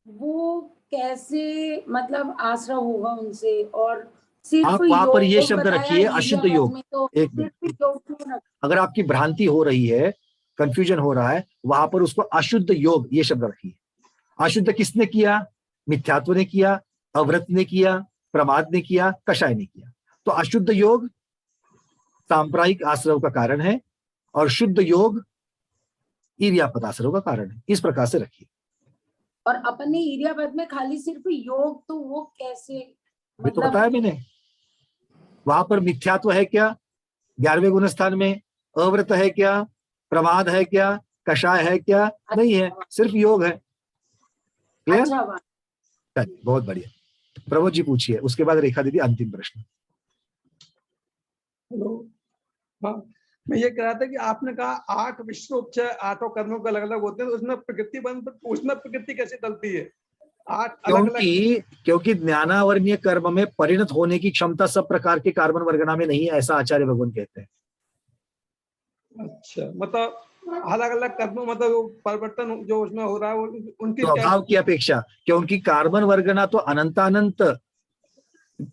वो कैसे मतलब आश्रय होगा उनसे? और सिर्फ आप वहां पर ये योग शब्द बताया रखिए, अशुद्ध इरियापद योग। में, तो एक मिनट, सिर्फ योग क्यों रखा? अगर आपकी भ्रांति हो रही है, कंफ्यूजन हो रहा है, वहां पर उसको अशुद्ध योग ये शब्द रखिए। अशुद्ध किसने किया? मिथ्यात्व ने किया, अव्रत ने किया, प्रमाद ने किया, कषाय ने किया। तो अशुद्ध योग सांप्रायिक आश्रव का कारण है और शुद्ध योग इरियापद आश्रव का कारण है। इस प्रकार से रखिए। और अपन ने इरियापद में खाली सिर्फ योग, तो वो कैसे? अभी तो बताया मैंने, वहां पर मिथ्यात्व है क्या 11वें गुण स्थान में, अव्रत है क्या, प्रमाद है क्या, कषाय है क्या? नहीं है, सिर्फ योग है। क्लियर? अच्छा बात। चलिए, बहुत बढ़िया। प्रभु जी पूछिए, उसके बाद रेखा दीदी अंतिम प्रश्न। हेलो, हाँ, मैं ये कह रहा था कि आपने कहा 8 विश्वोपचय 8 कर्मों के अलग अलग होते हैं, तो उसमें प्रकृति बंद, उसमें प्रकृति कैसे डलती है? 8 अलग अलग। क्योंकि ज्ञानावर्णीय कर्म में परिणत होने की क्षमता सब प्रकार के कार्बन वर्गना में नहीं है, ऐसा आचार्य भगवान कहते हैं। अच्छा, मतलब अलग अलग कर्म, मतलब वो परिवर्तन जो उसमें हो रहा है उनकी स्वभाव की अपेक्षा, क्योंकि कार्बन वर्गना तो अनंतानंत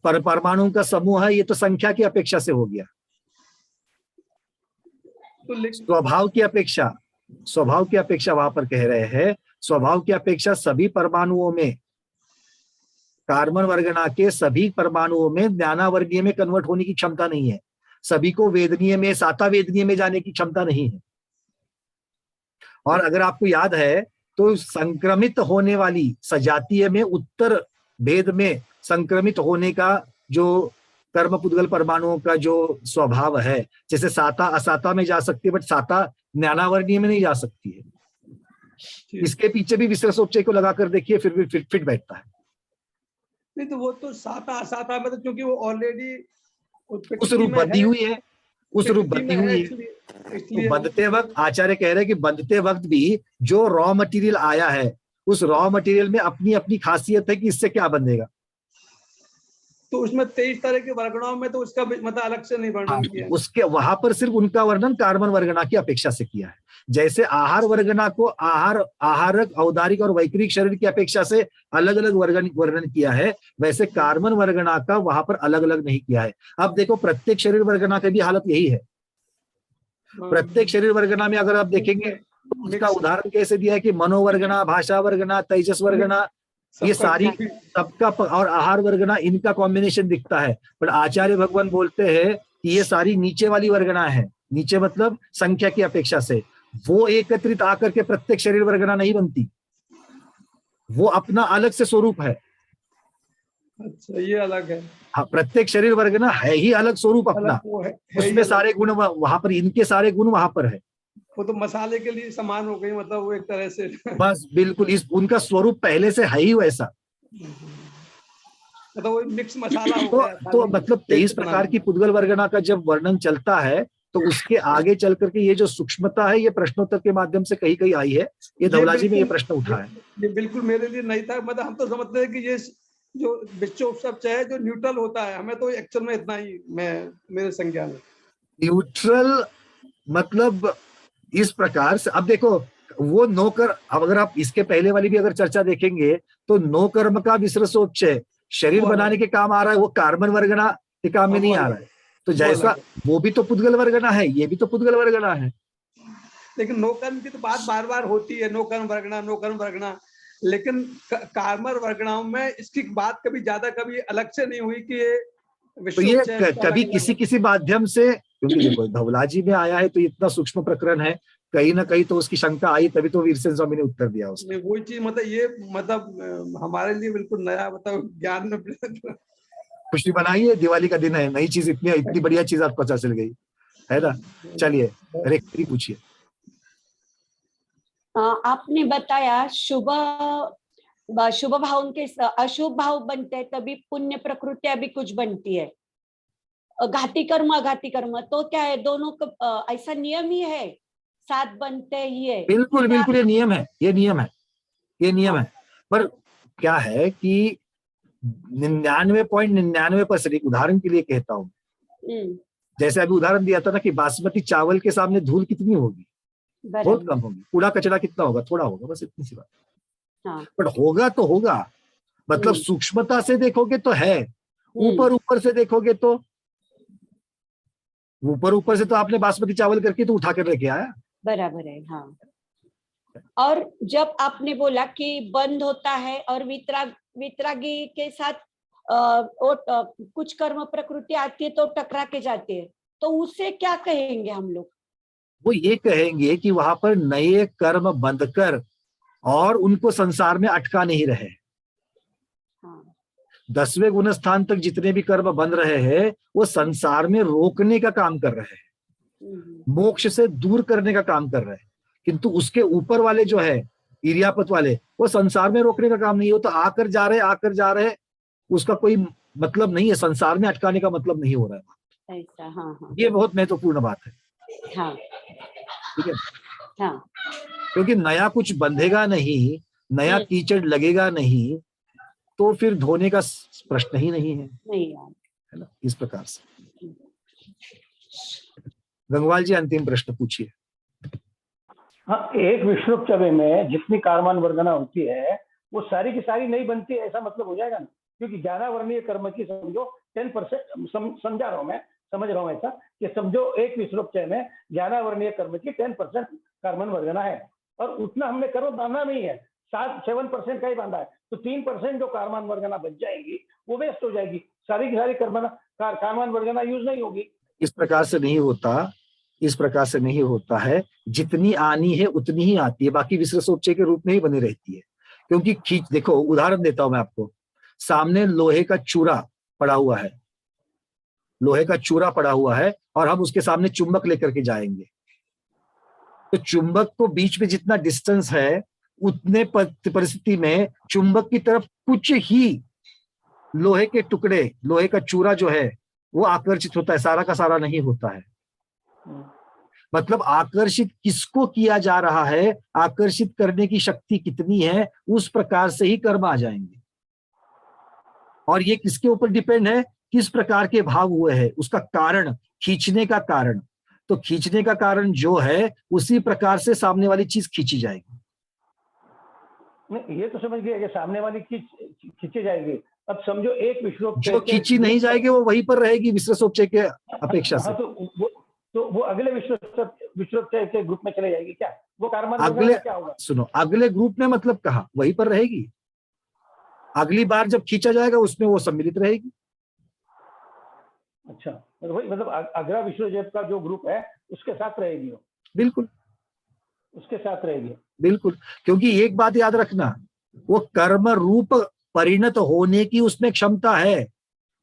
परमाणु का समूह है, ये तो संख्या की अपेक्षा से हो गया। तो स्वभाव की अपेक्षा वहां पर कह रहे हैं, स्वभाव की अपेक्षा सभी परमाणुओं में, कार्बन वर्गना के सभी परमाणुओं में ज्ञानावर्णीय में कन्वर्ट होने की क्षमता नहीं है। सभी को वेदनीय में, साता वेदनीय में जाने की क्षमता नहीं है। और अगर आपको याद है तो संक्रमित होने वाली सजातीय में उत्तर भेद में संक्रमित होने का जो कर्म पुद्गल परमाणुओं का जो स्वभाव है, जैसे साता असाता में जा सकती है, बट साता ज्ञानावर्णीय में नहीं जा सकती है। इसके पीछे भी विश्लेषोपचय को लगाकर देखिए, फिर भी फिट बैठता है। नहीं तो वो तो साता असाता में, तो क्योंकि वो ऑलरेडी उस रूप बंधी हुई है, उस रूप बंधी हुई है। इसलिए तो बंधते वक्त आचार्य कह रहे हैं कि बंधते वक्त भी जो रॉ मटेरियल आया है, उस रॉ मटेरियल में अपनी अपनी खासियत है कि इससे क्या बंधेगा। तो उसमें 23 तरह के वर्गणों में तो उसका मतलब अलग से नहीं वर्णन किया। उसके वहां पर सिर्फ उनका वर्णन कार्बन वर्गना की अपेक्षा से किया है। जैसे आहार वर्गना को आहारक, औदारिक और वैक्रिक शरीर की अपेक्षा से अलग अलग वर्णन किया है, वैसे कार्बन वर्गना का वहां पर अलग अलग नहीं किया है। अब देखो, प्रत्येक शरीर वर्गना की भी हालत यही है। प्रत्येक शरीर वर्गना में अगर आप देखेंगे तो उसका उदाहरण कैसे दिया है कि मनोवर्गना, भाषा वर्गना, तेजस वर्गना, ये सारी सबका, और आहार वर्गना, इनका कॉम्बिनेशन दिखता है। पर आचार्य भगवान बोलते हैं कि ये सारी नीचे वाली वर्गना है। नीचे मतलब संख्या की अपेक्षा से, वो एकत्रित आकर के प्रत्येक शरीर वर्गना नहीं बनती, वो अपना अलग से स्वरूप है। अच्छा, ये अलग है। हाँ, प्रत्येक शरीर वर्गना है ही अलग स्वरूप अपना, उसमें सारे गुण वहां पर, इनके सारे गुण वहां पर है। वो तो मसाले के लिए समान हो गई, मतलब वो एक तरह से बस बिल्कुल, इस उनका स्वरूप पहले से है ही वैसा। मतलब वो मिक्स मसाला हो गया। तो मतलब 23 प्रकार की पुद्गल वर्गना का जब वर्णन चलता है तो उसके आगे चल करके ये जो सूक्ष्मता है, ये प्रश्नोत्तर के माध्यम से कहीं कहीं आई है। ये धवला जी में ये प्रश्न उठा है। ये बिल्कुल मेरे लिए नहीं था। मतलब हम तो समझते हैं कि ये जो विश्वोपचय है जो न्यूट्रल होता है, हमें तो एक्चुअल में इतना ही मेरे संज्ञान में न्यूट्रल मतलब इस प्रकार से। अब देखो, वो नौकर, अब अगर आप इसके पहले वाली भी अगर चर्चा देखेंगे तो नो कर्म का विश्रसोपचय शरीर बनाने के काम आ रहा है, वो कार्बन वर्गना के काम में नहीं आ रहा है। तो जैसा वो भी तो पुद्गल वर्गना है, ये भी तो पुद्गल वर्गना है। लेकिन नो कर्म की तो बात बार बार होती है, नो कर्म वर्गना, लेकिन कार्बन वर्गनाओं में इसकी बात कभी ज्यादा कभी अलग से नहीं हुई कि ये तो ये कभी किसी माध्यम से, क्योंकि देखो धवला जी में आया है तो इतना सूक्ष्म प्रकरण है, कहीं ना कहीं तो उसकी शंका आई, तभी तो वीरसेन स्वामी ने उत्तर दिया उसमें। वही चीज, मतलब ये मतलब हमारे लिए बिल्कुल नया, मतलब ज्ञान में खुशी बनाइए, दिवाली का दिन है, नई चीज, इतनी बढ़िया चीज आपको पता चल गई है ना। चलिए रेखा पूछिए। आपने बताया शुभ भाव के अशुभ भाव बनते हैं तभी पुण्य प्रकृतियां भी कुछ बनती है, घाती कर्म अघाती कर्म, तो क्या है दोनों का ऐसा नियम ही है, साथ बनते ही है? बिल्कुल बिल्कुल, ये नियम है। पर क्या है कि 99.99%, उदाहरण के लिए कहता हूँ, जैसे अभी उदाहरण दिया था ना कि बासमती चावल के सामने धूल कितनी होगी, बहुत बराबर कम होगी, कूड़ा कचरा कितना होगा, थोड़ा होगा, बस इतनी सी बात। हाँ। बट होगा तो होगा, मतलब सूक्ष्मता से देखोगे तो है, ऊपर ऊपर से देखोगे तो ऊपर से तो आपने बासमती चावल करके तो उठा कर लेके आया। बराबर है। हाँ। और जब आपने बोला कि बंद होता है और वितरागी के साथ कुछ कर्म प्रकृति आती है तो टकरा के जाती है, तो उससे क्या कहेंगे हम लोग? वो ये कहेंगे कि वहां पर नए कर्म बंध कर और उनको संसार में अटका नहीं रहे। हाँ। 10वें गुण स्थान तक जितने भी कर्म बन रहे हैं वो संसार में रोकने का काम कर रहे हैं, मोक्ष से दूर करने का काम कर रहे हैं, किंतु उसके ऊपर वाले जो है इरियापत वाले, वो संसार में रोकने का काम नहीं है, वो तो आकर जा रहे, उसका कोई मतलब नहीं है, संसार में अटकाने का मतलब नहीं हो रहा है ऐसा। हाँ हाँ। ये बहुत महत्वपूर्ण बात है। हाँ। ठीक है। हाँ। क्योंकि नया कुछ बंधेगा नहीं, नया कीचड़ लगेगा नहीं, तो फिर धोने का प्रश्न ही नहीं है, नहीं यार, है ना। इस प्रकार से गंगवाल जी अंतिम प्रश्न पूछिए। हाँ, एक विश्वोपचय में जितनी कारमान वर्गना होती है वो सारी की सारी नहीं बनती, ऐसा मतलब हो जाएगा ना? क्योंकि 11 वर्णीय कर्म की समझो 10% समझा रहा हूँ मैं, समझ रहा हूँ ऐसा कि समझो एक विश्वोपचय में 11 वर्णीय कर्म की 10% कारमान वर्गना है और उतना हमने कर्म बांधा नहीं है, 7% का ही बांधा है, तो 3% जो कारमान वर्गना बच जाएगी वो वेस्ट हो जाएगी, सारी की सारी कारमान वर्गना यूज नहीं होगी। इस प्रकार से नहीं होता, इस प्रकार से नहीं होता है, जितनी आनी है उतनी ही आती है, बाकी विश्वोपचय के रूप में ही बनी रहती है। क्योंकि देखो उदाहरण देता हूं मैं आपको, सामने लोहे का चूरा पड़ा हुआ है, लोहे का चूरा पड़ा हुआ है और हम उसके सामने चुंबक लेकर के जाएंगे, तो चुंबक को बीच में जितना डिस्टेंस है उतने परिस्थिति में चुंबक की तरफ कुछ ही लोहे के टुकड़े, लोहे का चूरा जो है वो आकर्षित होता है, सारा का सारा नहीं होता है। मतलब आकर्षित किसको किया जा रहा है, आकर्षित करने की शक्ति कितनी है, उस प्रकार से ही कर्म आ जाएंगे। और ये किसके ऊपर डिपेंड है, किस प्रकार के भाव हुए हैं, उसका कारण, खींचने का कारण। तो खींचने का कारण जो है उसी प्रकार से सामने वाली चीज खींची जाएगी। नहीं, ये तो समझ गया कि सामने वाली चीज खींची जाएगी। अब समझो एक विश्वोपचय जो खींची नहीं जाएगी वो वहीं पर रहेगी विश्वोपचय के अपेक्षा से। तो वो अगले विश्वोपचय के ग्रुप में चले जाएगी क्या? वो कारमान अगले, क्या होगा? सुनो, अगले ग्रुप में मतलब कहा वहीं पर रहेगी, अगली बार जब खींचा जाएगा उसमें वो सम्मिलित रहेगी। अच्छा, मतलब अगला विश्वोपचय का जो ग्रुप है उसके साथ रहेगी वो? बिल्कुल उसके साथ रहेगी, बिल्कुल। क्योंकि एक बात याद रखना, वो कर्म रूप परिणत होने की उसमें क्षमता है,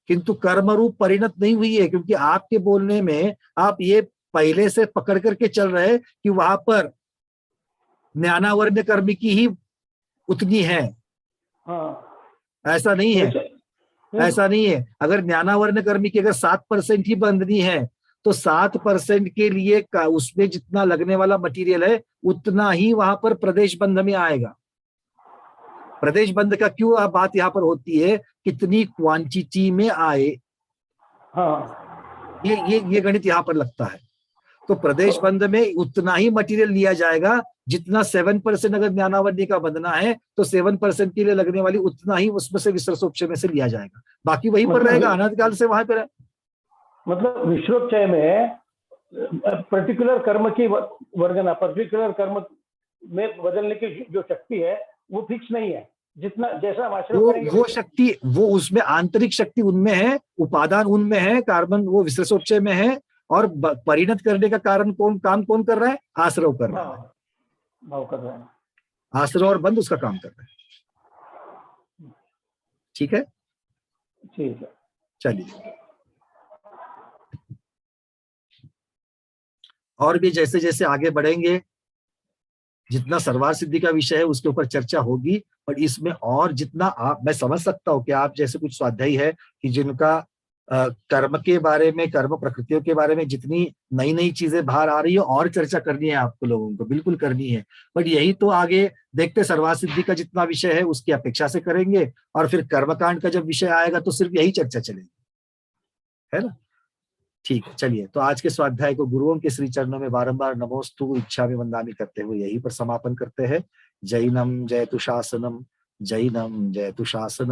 किंतु कर्म रूप परिणत नहीं हुई है, क्योंकि आपके बोलने में आप ये पहले से पकड़ करके चल रहे कि वहां पर ज्ञानावर्ण कर्म की ही उतनी है। हाँ, ऐसा नहीं है, ऐसा नहीं है। अगर ज्ञानावर्ण कर्म की अगर 7% ही बंधनी है तो 7% के लिए उसमें जितना लगने वाला मटेरियल है उतना ही वहां पर प्रदेश बंध में आएगा। प्रदेश बंध का क्यों बात यहाँ पर होती है, कितनी क्वांटिटी में आए। हाँ, ये गणित यहाँ पर लगता है। तो प्रदेश बंध में उतना ही मटेरियल लिया जाएगा जितना 7% अगर ज्ञानावर्ण का बंधना है तो 7% के लिए लगने वाली उतना ही उसमें से विश्वोपचय में से लिया जाएगा, बाकी वहीं पर रहेगा, अनादिकाल से वहां पर। मतलब विश्वोपचय में पर्टिकुलर कर्म की वर्गना, पर्टिकुलर कर्म में बदलने की जो शक्ति है वो फिक्स नहीं है, जितना जैसा वो शक्ति, वो उसमें आंतरिक शक्ति उनमें है, उपादान उनमें है, कार्बन वो विश्वोपचय में है, और परिणत करने का कारण कौन कर रहा है, आश्रव कर रहा है, भाव कर रहा है, आश्रव और बंध उसका काम कर रहा है। ठीक है, ठीक है, चलिए। और भी जैसे जैसे आगे बढ़ेंगे, जितना सर्वार सिद्धि का विषय है उसके ऊपर चर्चा होगी, और इसमें और जितना मैं समझ सकता हूँ कि आप जैसे कुछ स्वाध्यायी है कि जिनका कर्म के बारे में, कर्म प्रकृतियों के बारे में जितनी नई नई चीजें बाहर आ रही है और चर्चा करनी है आपको लोगों को, बिल्कुल करनी है। बट यही तो आगे देखते सर्वार सिद्धि का जितना विषय है उसकी अपेक्षा से करेंगे, और फिर कर्मकांड का जब विषय आएगा तो सिर्फ यही चर्चा चलेगी, है ना। ठीक है, चलिए तो आज के स्वाध्याय को गुरुओं के श्री चरणों में बारंबार नमोस्तु इच्छामि वंदामि करते हुए यहीं पर समापन करते हैं। जैनम जयतु शासनम, जैनम जयतु शासनम।